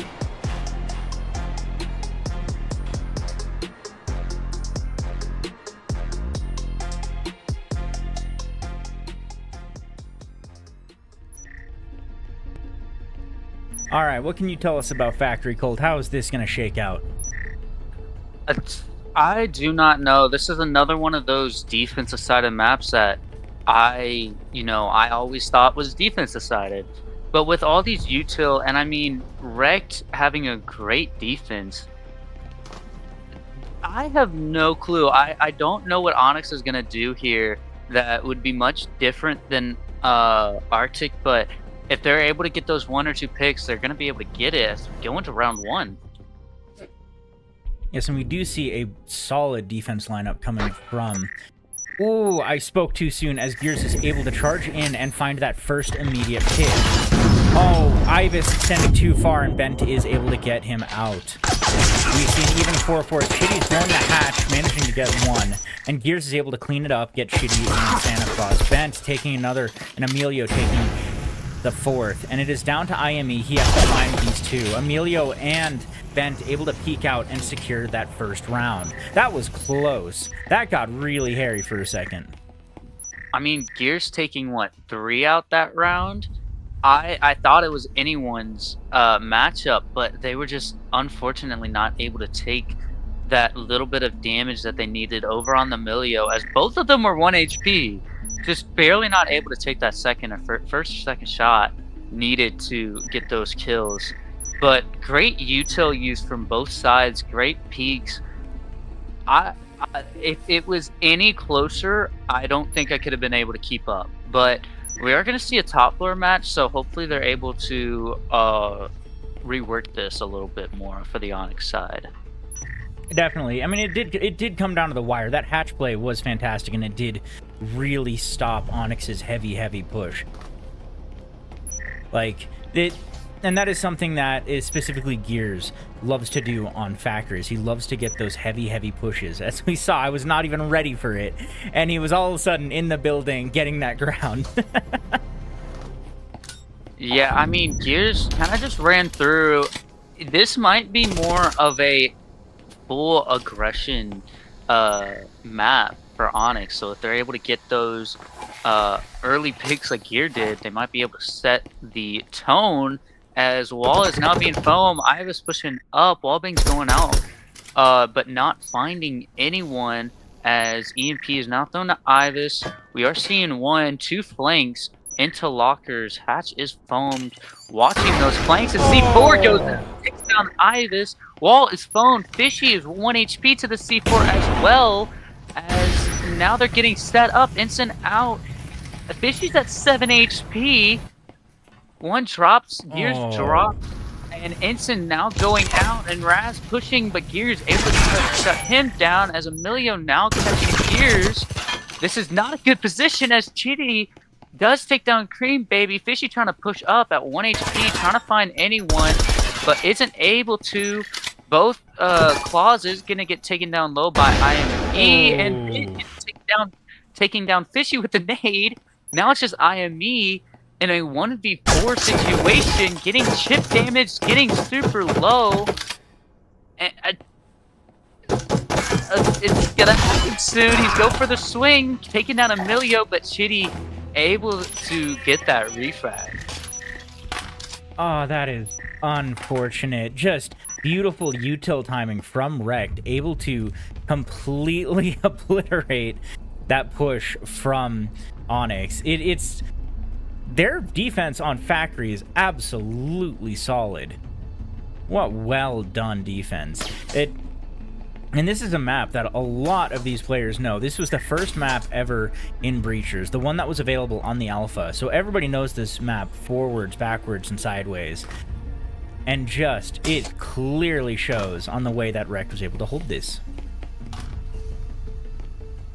All right, what can you tell us about Factory, Colt? How is this going to shake out? I do not know. This is another one of those defensive sided maps that I always thought was defensive sided. But with all these util, and I mean, Wrecked having a great defense, I have no clue. I don't know what Ønyx is going to do here that would be much different than Arctic, but if they're able to get those 1 or 2 picks, they're going to be able to get it as we go into round 1. Yes, and we do see a solid defense lineup coming from... Ooh, I spoke too soon as Gears is able to charge in and find that first immediate pick. Oh, Ibis extended too far, and Bent is able to get him out. We've seen even 4-4. Chitty's going the hatch, managing to get one. And Gears is able to clean it up, get Chitty and Santa Claus. Bent taking another, and Emilio taking the fourth. And it is down to IME. He has to find these two. Emilio and Bent able to peek out and secure that first round. That was close. That got really hairy for a second. I mean, Gears taking, what, 3 out that round? I thought it was anyone's matchup, but they were just unfortunately not able to take that little bit of damage that they needed over on the Emilio, as both of them were 1 HP. Just barely not able to take that second or first or second shot needed to get those kills. But great util use from both sides, great peaks. If it was any closer, I don't think I could have been able to keep up. But we are going to see a top floor match, so hopefully they're able to rework this a little bit more for the Ønyx side. Definitely. I mean, it did come down to the wire. That hatch play was fantastic, and it did really stop Ønyx's heavy push. Like, and that is something that is specifically Gears loves to do on factories. He loves to get those heavy pushes. As we saw, I was not even ready for it, and he was all of a sudden in the building getting that ground. Yeah, I mean, Gears kind of just ran through. This might be more of a full aggression map for Ønyx, so if they're able to get those early picks like Gear did, they might be able to set the tone. As Wall is now being foam, Ibis pushing up, Wallbang's going out, but not finding anyone as EMP is now thrown to Ibis. We are seeing 1, 2 flanks into lockers. Hatch is foamed, watching those flanks, and C4 goes and takes down Ibis. Wall is foamed, Fishy is 1 HP to the C4 as well, as now they're getting set up, instant out. Fishy's at 7 HP. 1 drops, Gears drop, and Ensign now going out, and Raz pushing, but Gears able to shut him down as Emilio now catching Gears. This is not a good position as Chitty does take down Cream Baby. Fishy trying to push up at 1 HP, trying to find anyone, but isn't able to. Both clauses gonna get taken down low by IME, and taking down Fishy with the nade. Now it's just IME in a 1v4 situation, getting chip damage, getting super low. And, it's gonna happen soon. He's go for the swing, taking down Emilio, but Chitty able to get that refrag. Oh, that is unfortunate. Just beautiful util timing from Rekt, able to completely obliterate that push from Ønyx. It's their defense on Factory is absolutely solid. What well done defense. And this is a map that a lot of these players know. This was the first map ever in Breachers, the one that was available on the alpha. So everybody knows this map forwards, backwards, and sideways. And just, it clearly shows on the way that Rekt was able to hold this.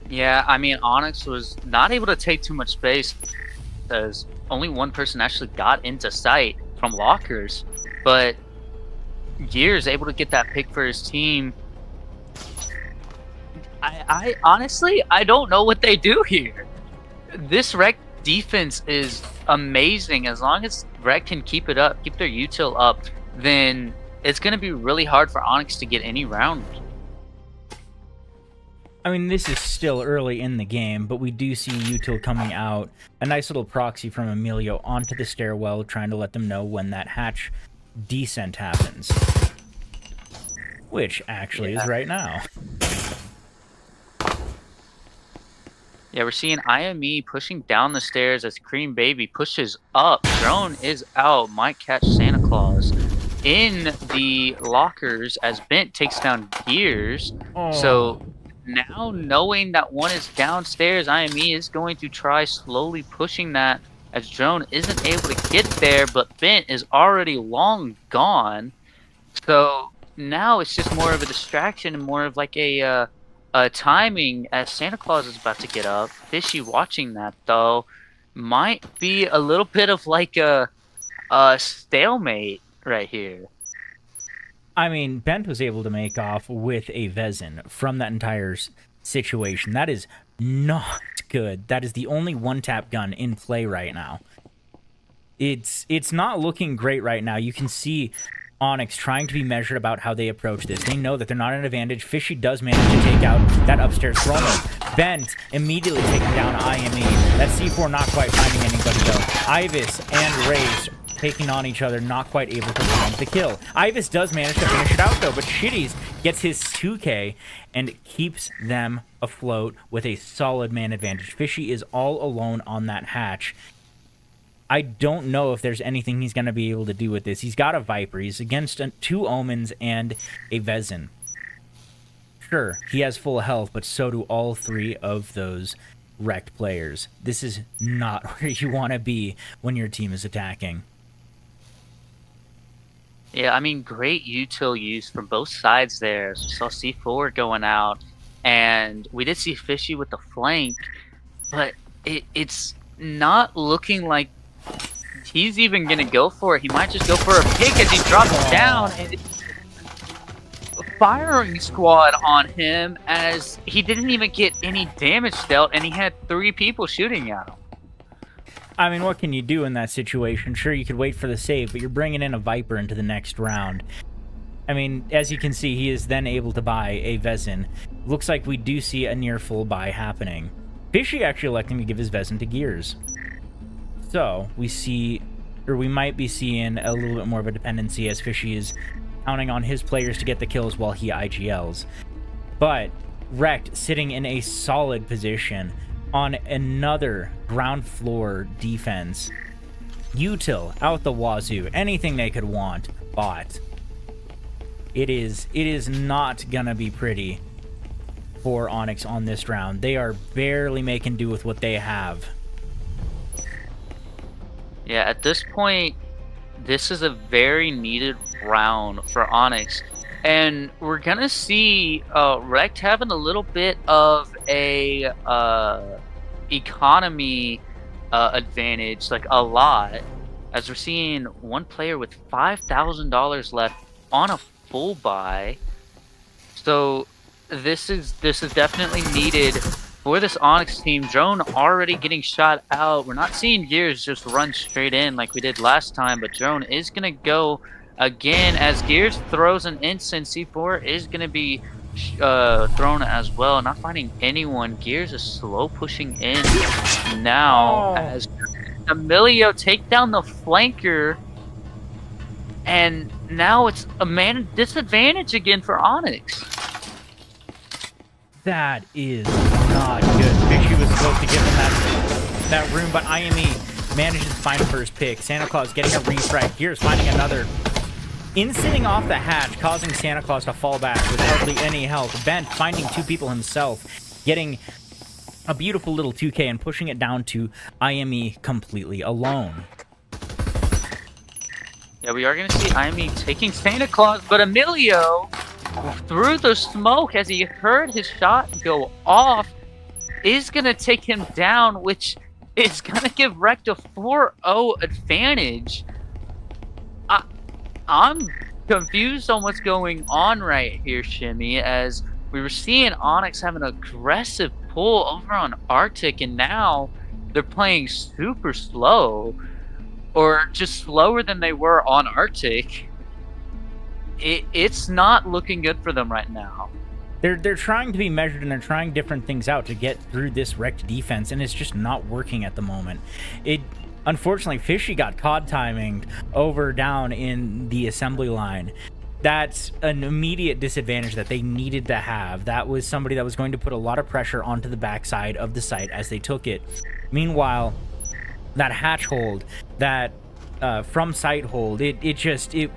Yeah, I mean, Ønyx was not able to take too much space because only 1 person actually got into sight from lockers. But Gears able to get that pick for his team. I honestly, I don't know what they do here. This Rekt defense is amazing. As long as Rekt can keep it up, keep their util up, then it's going to be really hard for Ønyx to get any round. I mean, this is still early in the game, but we do see util coming out. A nice little proxy from Emilio onto the stairwell, trying to let them know when that hatch descent happens. Which actually is right now. Yeah, we're seeing IME pushing down the stairs as Cream Baby pushes up. Drone is out. Might catch Santa Claus in the lockers as Bent takes down Gears. So now knowing that 1 is downstairs, IME is going to try slowly pushing that as Drone isn't able to get there, but Bent is already long gone. So now it's just more of a distraction and more of like a timing as Santa Claus is about to get up. Fishy watching that though might be a little bit of like a stalemate right here. I mean, Bent was able to make off with a Vezin from that entire situation. That is not good. That is the only one-tap gun in play right now. It's not looking great right now. You can see Ønyx trying to be measured about how they approach this. They know that they're not at an advantage. Fishy does manage to take out that upstairs thrower. Bent immediately taking down IME. That C4 not quite finding anybody though. Ivis and Raze taking on each other, not quite able to find the kill. Ivis does manage to finish it out though, but Shitties gets his 2K and keeps them afloat with a solid man advantage. Fishy is all alone on that hatch. I don't know if there's anything he's going to be able to do with this. He's got a Viper. He's against 2 Omens and a Vezin. Sure, he has full health, but so do all 3 of those wrecked players. This is not where you want to be when your team is attacking. Yeah, I mean, great util use from both sides there. So we saw C4 going out, and we did see Fishy with the flank, but it's not looking like he's even going to go for it. He might just go for a pick as he drops down. And firing squad on him as he didn't even get any damage dealt, and he had 3 people shooting at him. I mean, what can you do in that situation? Sure, you could wait for the save, but you're bringing in a Viper into the next round. I mean, as you can see, he is then able to buy a Vezin. Looks like we do see a near full buy happening. Fishy actually electing to give his Vezin to Gears. So, we see, or we might be seeing a little bit more of a dependency as Fishy is counting on his players to get the kills while he IGLs. But, Wrecked sitting in a solid position on another ground floor defense. Util out the wazoo. Anything they could want, bought. It is not gonna be pretty for Ønyx on this round. They are barely making do with what they have. Yeah, at this point, this is a very needed round for Ønyx. And we're going to see Rect having a little bit of a economy advantage, like a lot, as we're seeing one player with $5,000 left on a full buy. So this is definitely needed for this Ønyx team. Drone already getting shot out. We're not seeing Gears just run straight in like we did last time, but Drone is going to go again as Gears throws an instant. C4 is going to be thrown as well. Not finding anyone. Gears is slow pushing in now as Emilio take down the flanker, and now it's a man disadvantage again for Ønyx. That is not good. Fishy was supposed to give him that room, but IME manages to find first pick. Santa Claus getting a refrag. Gears finding another. Incenting off the hatch, causing Santa Claus to fall back with hardly any health. Bent finding 2 people himself, getting a beautiful little 2K and pushing it down to IME completely alone. Yeah, we are going to see IME taking Santa Claus, but Emilio, through the smoke as he heard his shot go off, is going to take him down, which is going to give Rect a 4-0 advantage. I'm confused on what's going on right here, Shimmy, as we were seeing Ønyx have an aggressive pull over on Arctic, and now they're playing super slow, or just slower than they were on Arctic. It's not looking good for them right now. They're trying to be measured, and they're trying different things out to get through this wrecked defense, and it's just not working at the moment. Unfortunately, Fishy got COD timing over down in the assembly line. That's an immediate disadvantage that they needed to have. That was somebody that was going to put a lot of pressure onto the backside of the site as they took it. Meanwhile, that hatch hold, that from site hold, it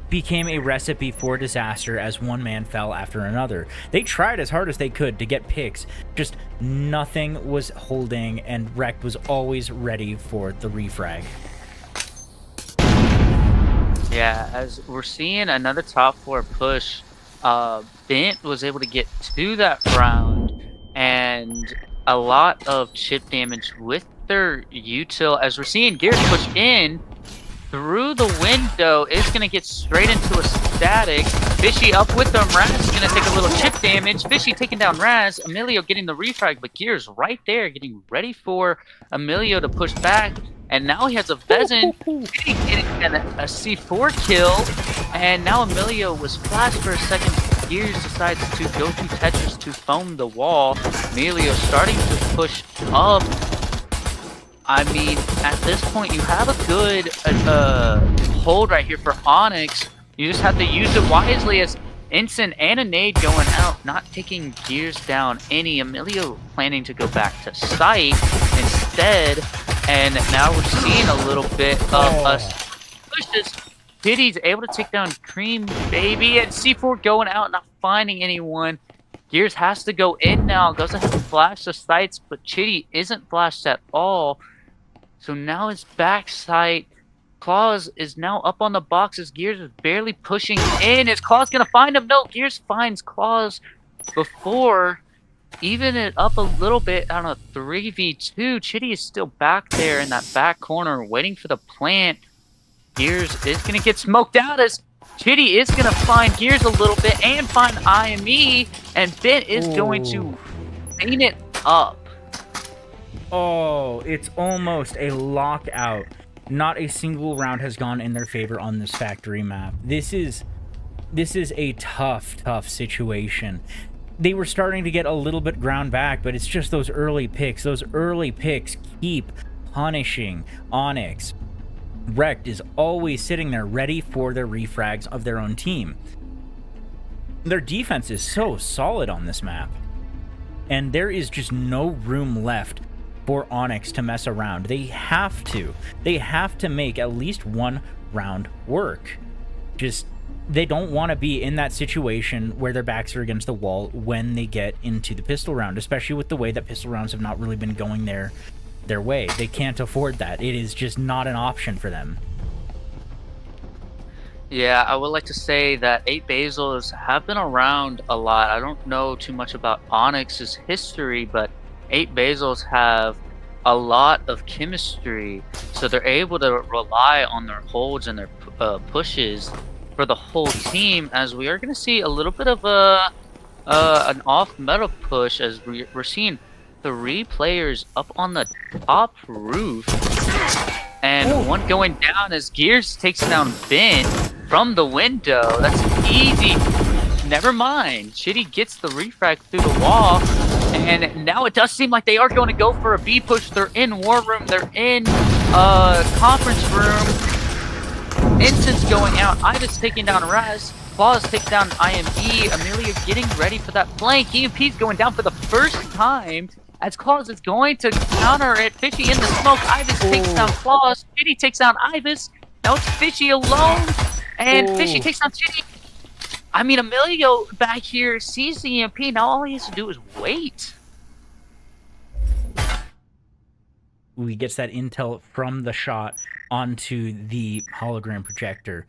became a recipe for disaster as one man fell after another. They tried as hard as they could to get picks, just nothing was holding, and Rect was always ready for the refrag. Yeah, as we're seeing another top 4 push, Bent was able to get to that round, and a lot of chip damage with their util, as we're seeing Gears push in. through the window is going to get straight into a static. Fishy up with them. Raz is going to take a little chip damage. Fishy taking down Raz. Emilio getting the refrag, but Gears right there getting ready for Emilio to push back. And now he has a Vezin getting a C4 kill. And now Emilio was flashed for a second. Gears decides to go to Tetris to foam the wall. Emilio starting to push up. I mean, at this point, you have a good hold right here for Ønyx. You just have to use it wisely as Instant and a nade going out, not taking Gears down any. Emilio planning to go back to site instead. And now we're seeing a little bit of us pushes. Diddy's able to take down Cream Baby, and C4 going out, not finding anyone. Gears has to go in now, goes ahead and flash the sights, but Chitty isn't flashed at all. So now it's back sight. Claws is now up on the boxes. Gears is barely pushing in. Is Claws gonna find him? No, Gears finds Claws before. Even it up a little bit on a 3v2. Chitty is still back there in that back corner waiting for the plant. Gears is going to get smoked out as Chitty is going to find Gears a little bit and find IME. And Bit is going to clean it up. Oh, it's almost a lockout. Not a single round has gone in their favor on this factory map. This is a tough situation. They were starting to get a little bit ground back, but it's just those early picks. Those early picks keep punishing Ønyx. Wrecked is always sitting there ready for their refrags of their own team. Their defense is so solid on this map. And there is just no room left for Ønyx to mess around. They have to. They have to make at least one round work. They don't want to be in that situation where their backs are against the wall when they get into the pistol round, especially with the way that pistol rounds have not really been going their way. They can't afford that. It is just not an option for them. Yeah, I would like to say that 8 Basils have been around a lot. I don't know too much about Ønyx's history, but 8 Basils have a lot of chemistry, so they're able to rely on their holds and their pushes for the whole team, as we are going to see a little bit of an off-meta push as we're seeing 3 players up on the top roof, and one going down as Gears takes down Ben from the window. That's easy. Never mind. Chitty gets the refrag through the wall, and now it does seem like they are going to go for a B push. They're in War Room. They're in conference room. Instance going out. Ivis taking down Raz. Claws takes down IME. Amelia getting ready for that flank. EMP's going down for the first time as Claws is going to counter it. Fishy in the smoke. Ivis takes down Claws. Chitty takes down Ivis. Now it's Fishy alone. And Fishy takes down Chitty. I mean, Emilio back here sees the EMP. Now all he has to do is wait. He gets that intel from the shot onto the hologram projector.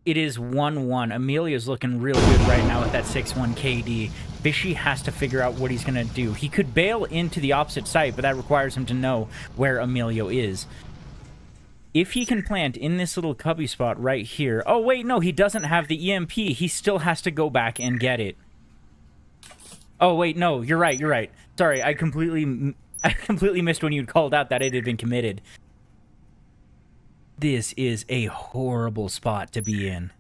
It is 1-1. Emilio's looking real good right now with that 6-1 KD. Fishy has to figure out what he's going to do. He could bail into the opposite site, but that requires him to know where Emilio is. If he can plant in this little cubby spot right here... Oh, wait, no, he doesn't have the EMP. He still has to go back and get it. Oh, wait, no, you're right. Sorry, I completely missed when you called out that it had been committed. This is a horrible spot to be in.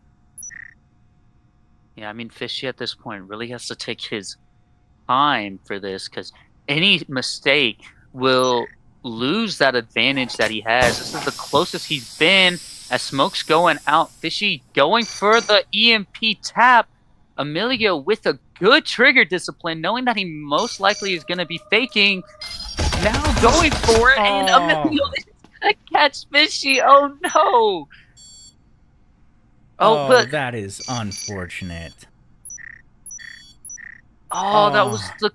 Yeah, I mean, Fishy at this point really has to take his time for this, because any mistake will lose that advantage that he has. This is the closest he's been as smoke's going out. Fishy going for the EMP tap. Emilio with a good trigger discipline, knowing that he most likely is going to be faking. Now going for it, and Emilio is going to catch Fishy. Oh, no. Oh, but that is unfortunate. Oh, that was the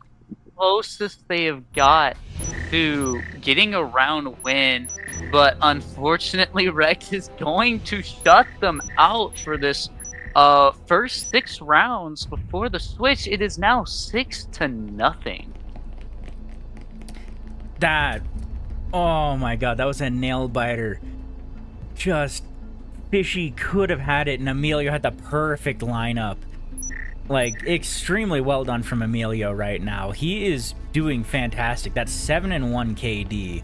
closest they have got to getting a round win, but unfortunately Rex is going to shut them out for this first 6 rounds before the switch. It is now 6-0. That, oh my god, that was a nail biter. Just Fishy could have had it, and Emilio had the perfect lineup. Like, extremely well done from Emilio right now. He is doing fantastic. That's 7-1 KD.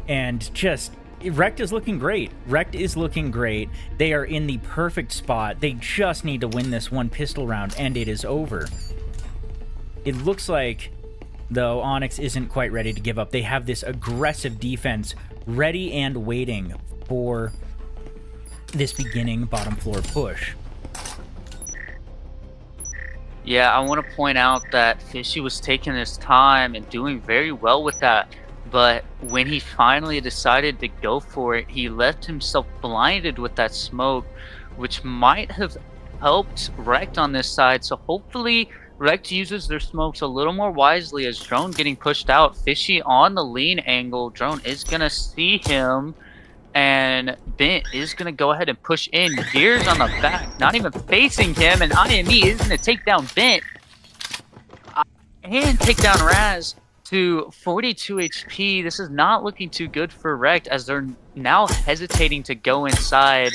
And just, Rekt is looking great. Rekt is looking great. They are in the perfect spot. They just need to win this one pistol round, and it is over. It looks like, though, Ønyx isn't quite ready to give up. They have this aggressive defense ready and waiting for this beginning bottom floor push. Yeah, I want to point out that Fishy was taking his time and doing very well with that. But when he finally decided to go for it, he left himself blinded with that smoke, which might have helped Rekt on this side. So hopefully Rekt uses their smokes a little more wisely as Drone getting pushed out. Fishy on the lean angle. Drone is going to see him. And Bent is going to go ahead and push in. Gears on the back, not even facing him. And IME is going to take down Bent. And take down Raz to 42 HP. This is not looking too good for Rekt as they're now hesitating to go inside.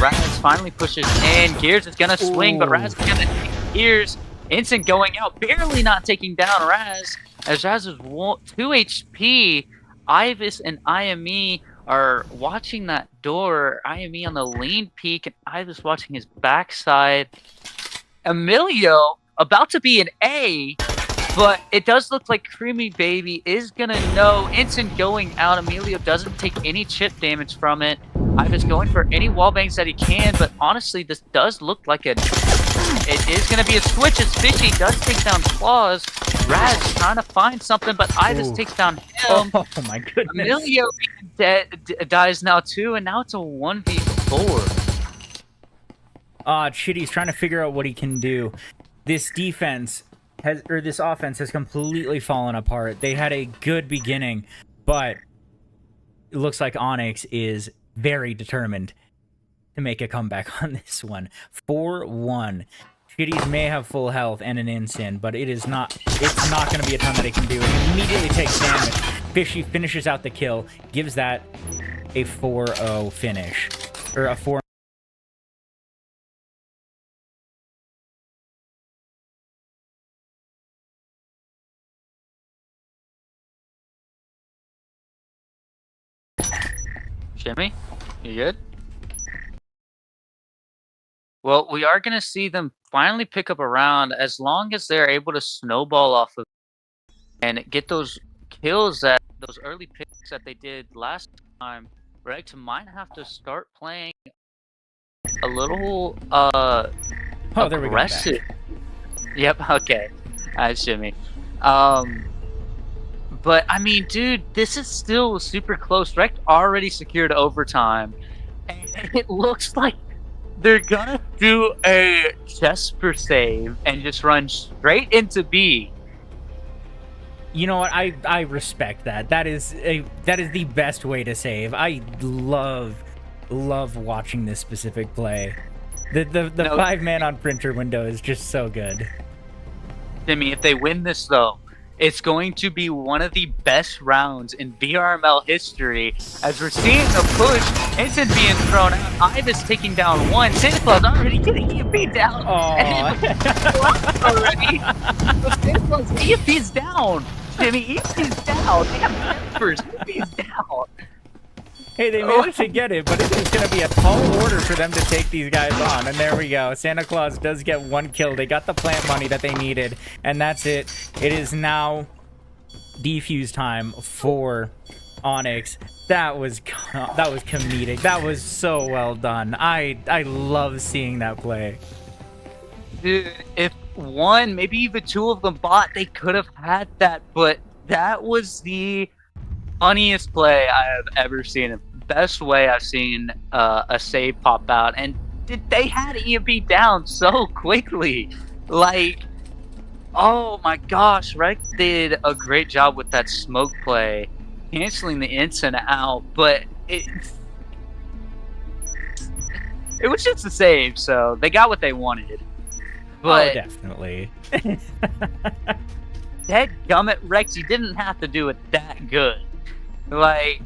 Raz finally pushes in. Gears is going to swing, but Raz is going to take Gears. Instant going out, barely not taking down Raz. As Raz is 2 HP, Ivis and IME are watching that door. IME on the lean peak, and Ivis watching his backside. Emilio about to be an A, but it does look like Creamy Baby is gonna know. Instant going out. Emilio doesn't take any chip damage from it. Ivis going for any wall bangs that he can, but honestly, this does look like it is gonna be a switch as Fishy does take down Claws. Raz trying to find something, but Ivis takes down him. Oh my goodness. Emilio dies now too, and now it's a 1v4. Chitty's trying to figure out what he can do. This defense this offense has completely fallen apart. They had a good beginning, but it looks like Ønyx is very determined to make a comeback on this one. 4-1. Chitties may have full health and an instant, but it's not going to be a ton that it can do. It immediately takes damage. Fishy finishes out the kill, gives that a 4-0 finish. Or a 4. Jimmy, you good? Well, we are going to see them finally pick up a round as long as they're able to snowball off of and get those kills, that those early picks that they did last time. Rekt might have to start playing a little aggressive. Yep, okay. Alright, Jimmy. But I mean, dude, this is still super close. Rekt already secured overtime, and it looks like they're gonna do a Jesper save and just run straight into B. You know what? I respect that. That is the best way to save. I love watching this specific play. The 5-man on printer window is just so good. Jimmy, if they win this though, it's going to be one of the best rounds in VRML history, as we're seeing a push, Instant being thrown out, Ivis taking down one, Santa Claus already getting EMP down, and then already, Santa Claus EMP's down, Jimmy, EMP's down, they have peppers, EMP's down. Hey, they managed to get it, but it's just going to be a tall order for them to take these guys on. And there we go. Santa Claus does get one kill. They got the plant money that they needed, and that's it. It is now defuse time for Ønyx. That was comedic. That was so well done. I love seeing that play. Dude, if one, maybe even two of them bought, they could have had that, but that was the funniest play I have ever seen. The best way I've seen a save pop out, and they had EMP down so quickly. Like, oh my gosh, Rekt did a great job with that smoke play, canceling the instant out, but it was just a save, so they got what they wanted. But oh, definitely. Dadgummit, Rekt, you didn't have to do it that good. Like,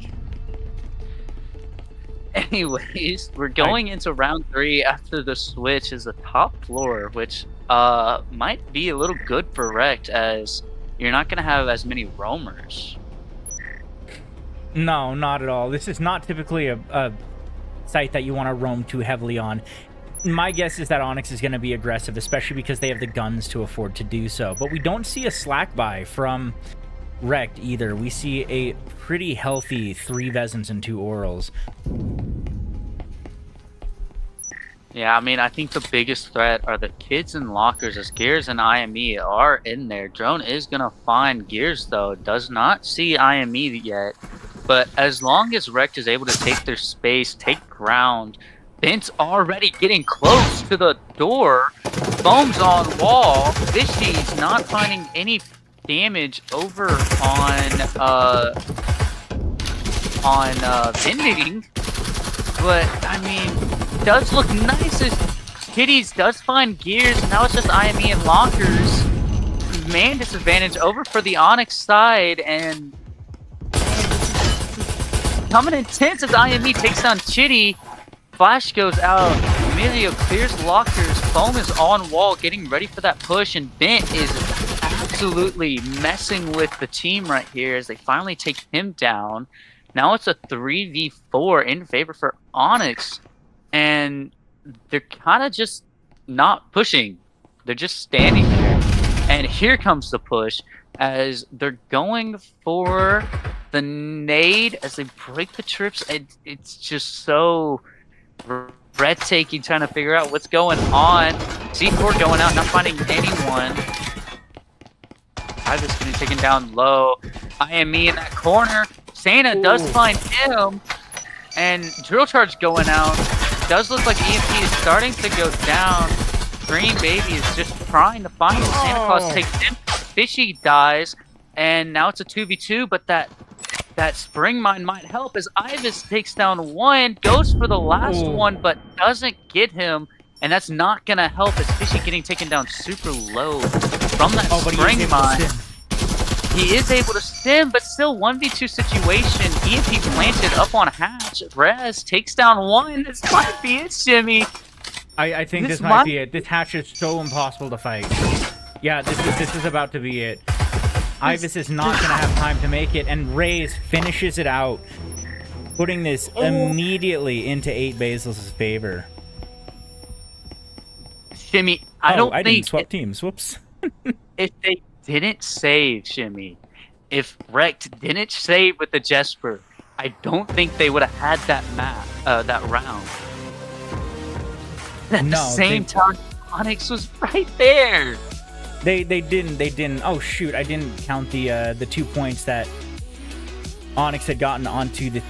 Anyways, we're going into round 3 after the switch is the top floor, which might be a little good for Rect, as you're not going to have as many roamers. No, not at all. This is not typically a site that you want to roam too heavily on. My guess is that Ønyx is going to be aggressive, especially because they have the guns to afford to do so. But we don't see a slack buy from Rect either. We see a pretty healthy 3 Vezins and 2 Orals. Yeah, I mean, I think the biggest threat are the kids and lockers, as Gears and IME are in there. Drone is going to find Gears, though. Does not see IME yet. But as long as Rect is able to take their space, take ground, Bent's already getting close to the door. Foam's on wall. Fishy's not finding any damage over on Vending. But, I mean, does look nice as Kitties does find Gears. Now it's just IME and lockers. Man disadvantage over for the Ønyx side, and coming intense as IME takes down Chitty. Flash goes out. Emilio clears lockers. Foam is on wall, getting ready for that push, and Bent is absolutely messing with the team right here as they finally take him down. Now it's a 3v4 in favor for Ønyx, and they're kind of just not pushing. They're just standing there. And here comes the push as they're going for the nade as they break the trips. It's just so breathtaking trying to figure out what's going on. C4 going out, not finding anyone. Ivis getting taken down low. IME in that corner. Sana does find him. And Drill Charge going out. Does look like EMP is starting to go down. Green Baby is just trying to find him. Santa Claus takes him. Fishy dies. And now it's a 2v2, but that spring mine might help as Ivis takes down one, goes for the last one, but doesn't get him, and that's not gonna help as Fishy getting taken down super low from that spring mine. He is able to stim, but still 1v2 situation. EMP planted up on Hatch. Rez takes down one. This might be it, Shimmy. I think this might be it. This Hatch is so impossible to fight. Yeah, this is about to be it. Ivis is not going to have time to make it, and Raze finishes it out, putting this immediately into 8 Basils' favor. Shimmy, I didn't swap teams. Whoops. If they didn't save, Shimmy, if Rect didn't save with the Jesper, I don't think they would have had that round. At the same time, Ønyx was right there. They didn't. Oh shoot! I didn't count the 2 points that Ønyx had gotten onto the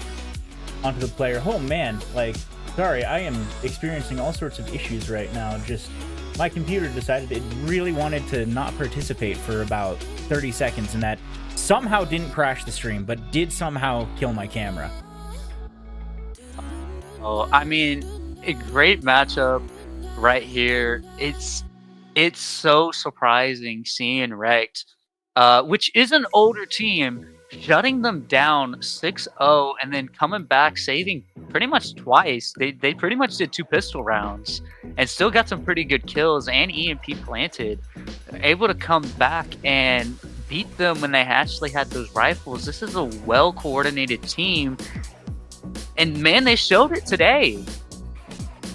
player. Oh man, like, sorry, I am experiencing all sorts of issues right now. Just my computer decided it really wanted to not participate for about 30 seconds, and that somehow didn't crash the stream, but did somehow kill my camera. Oh, I mean, a great matchup right here. It's so surprising seeing Rect, which is an older team, shutting them down 6-0 and then coming back, saving pretty much twice. They pretty much did 2 pistol rounds and still got some pretty good kills and EMP planted. They're able to come back and beat them when they actually had those rifles. This is a well-coordinated team, and man, they showed it today.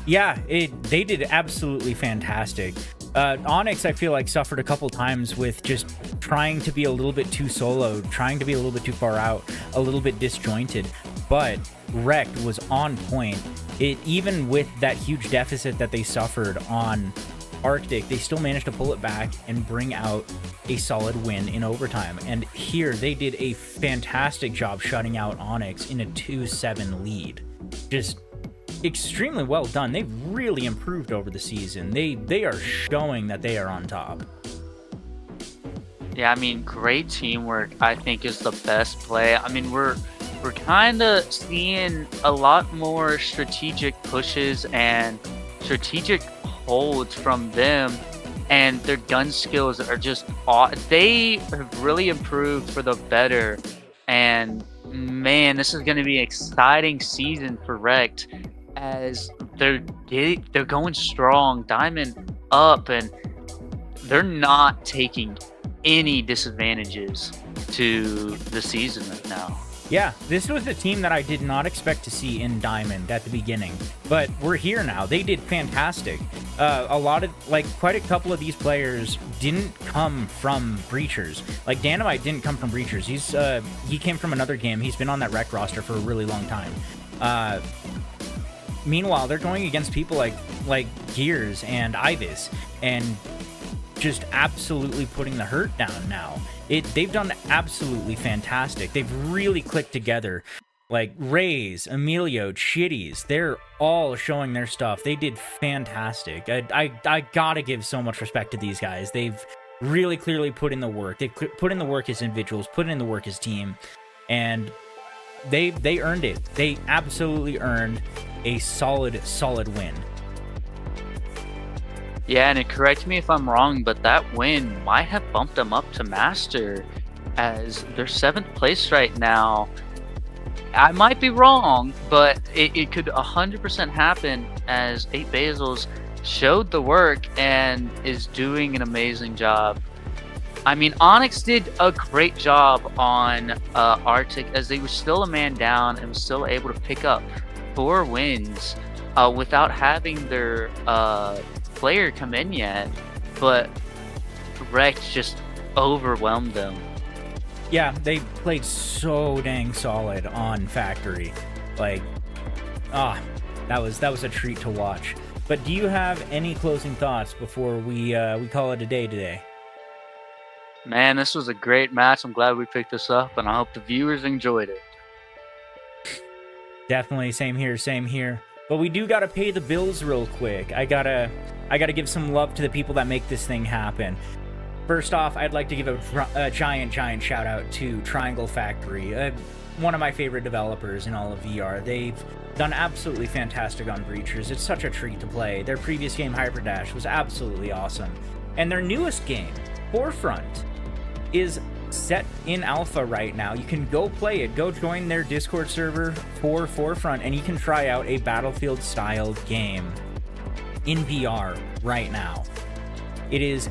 Yeah, they did absolutely fantastic. Ønyx, I feel like, suffered a couple times with just trying to be a little bit too solo, trying to be a little bit too far out, a little bit disjointed, but Rect was on point. Even with that huge deficit that they suffered on Arctic, they still managed to pull it back and bring out a solid win in overtime. And here, they did a fantastic job shutting out Ønyx in a 2-7 lead. Just extremely well done. They've really improved over the season. They are showing that they are on top. Yeah, I mean, great teamwork, I think, is the best play. I mean, we're kind of seeing a lot more strategic pushes and strategic holds from them, and their gun skills are just they have really improved for the better, and Man, this is going to be an exciting season for Rect as they're going strong, Diamond up, and they're not taking any disadvantages to the season right now. Yeah, this was a team that I did not expect to see in Diamond at the beginning, but we're here now. They did fantastic. Quite a couple of these players didn't come from Breachers. Like Dynamite didn't come from Breachers. He came from another game. He's been on that rec roster for a really long time. Meanwhile, they're going against people like Gears and Ibis, and just absolutely putting the hurt down now. They've done absolutely fantastic. They've really clicked together. Like Rays, Emilio, Chitties, they're all showing their stuff. They did fantastic. I gotta give so much respect to these guys. They've really clearly put in the work. They've put in the work as individuals, put in the work as team, and they earned it. They absolutely earned a solid win. Yeah, and correct me if I'm wrong, but that win might have bumped them up to Master, as they're 7th place right now. I might be wrong, but it could 100% happen, as 8 Basils showed the work and is doing an amazing job. I mean, Ønyx did a great job on Arctic, as they were still a man down and was still able to pick up 4 wins without having their player come in yet, but Rect just overwhelmed them. Yeah, they played so dang solid on Factory. Like, that was a treat to watch. But do you have any closing thoughts before we call it a day today? Man, this was a great match. I'm glad we picked this up, and I hope the viewers enjoyed it. Definitely, same here. But we do gotta pay the bills real quick. I gotta give some love to the people that make this thing happen. First off, I'd like to give a giant shout out to Triangle Factory, one of my favorite developers in all of VR. They've done absolutely fantastic on Breachers. It's such a treat to play. Their previous game, Hyperdash, was absolutely awesome. And their newest game, Forefront, is set in alpha right now. You can go play it. Go join their Discord server for Forefront, and you can try out a Battlefield-style game in VR right now. It is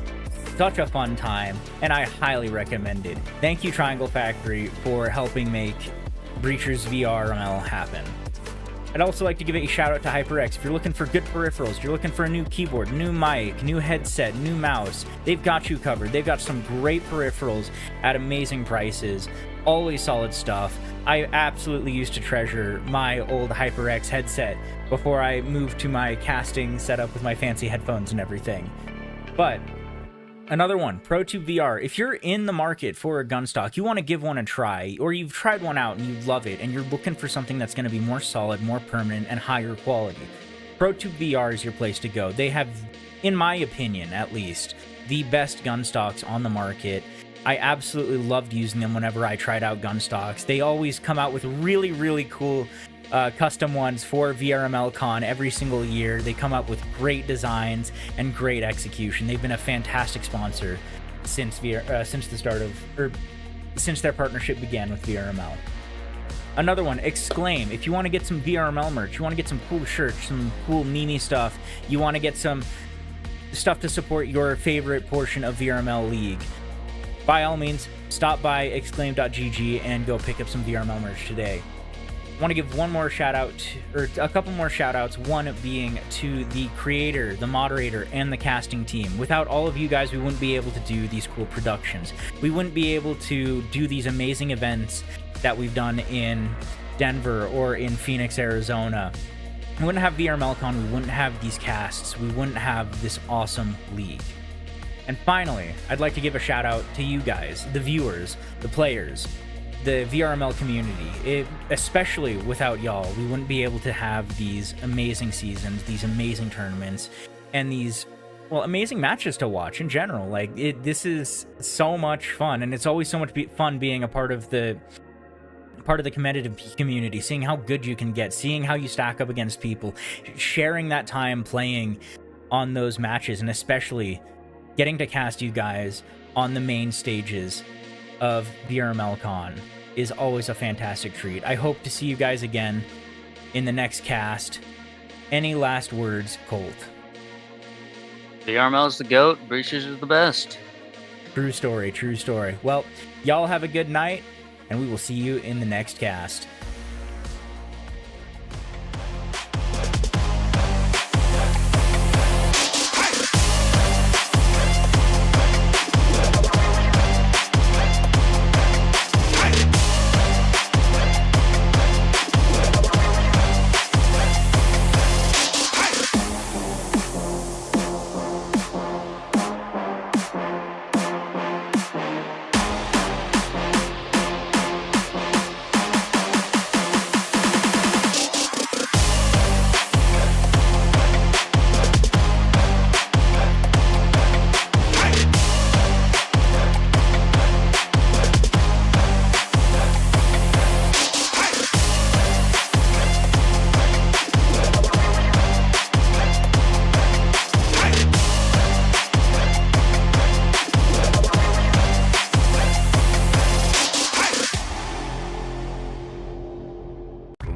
such a fun time, and I highly recommend it. Thank you, Triangle Factory, for helping make Breachers VRML happen. I'd also like to give a shout out to HyperX. If you're looking for good peripherals, you're looking for a new keyboard, new mic, new headset, new mouse, they've got you covered. They've got some great peripherals at amazing prices. Always solid stuff. I absolutely used to treasure my old HyperX headset before I moved to my casting setup with my fancy headphones and everything. But another one, ProTube VR. If you're in the market for a gun stock, you want to give one a try, or you've tried one out and you love it, and you're looking for something that's going to be more solid, more permanent, and higher quality, ProTube VR is your place to go. They have, in my opinion at least, the best gun stocks on the market. I absolutely loved using them whenever I tried out gun stocks. They always come out with really cool custom ones for VRML Con every single year. They come up with great designs and great execution. They've been a fantastic sponsor since their partnership began with VRML. Another one, Exclaim. If you want to get some VRML merch, you want to get some cool shirts, some cool meme stuff, you want to get some stuff to support your favorite portion of VRML League, by all means, stop by exclaim.gg and go pick up some VRML merch today. I want to give one more shout out, or a couple more shout outs, one being to the creator, the moderator, and the casting team. Without all of you guys, we wouldn't be able to do these cool productions. We wouldn't be able to do these amazing events that we've done in Denver or in Phoenix, Arizona. We wouldn't have VRMLCon, we wouldn't have these casts, we wouldn't have this awesome league. And finally, I'd like to give a shout out to you guys, the viewers, the players, the VRML community. Especially without y'all, we wouldn't be able to have these amazing seasons, these amazing tournaments, and these, well, amazing matches to watch in general. Like, this is so much fun, and it's always so much fun being a part of the competitive community, seeing how good you can get, seeing how you stack up against people, sharing that time playing on those matches, and especially getting to cast you guys on the main stages of VRML Con. is always a fantastic treat. I hope to see you guys again in the next cast. Any last words, Colt? VRML is the GOAT. Breachers is the best. True story, true story. Well, y'all have a good night, and we will see you in the next cast.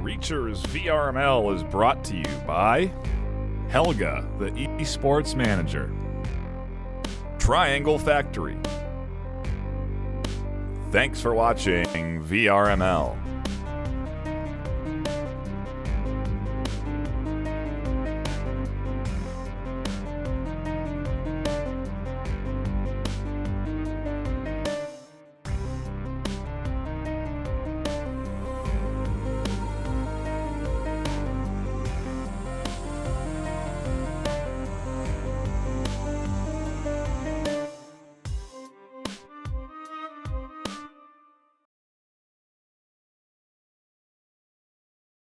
Breachers VRML is brought to you by Helga, the esports manager, Triangle Factory. Thanks for watching VRML.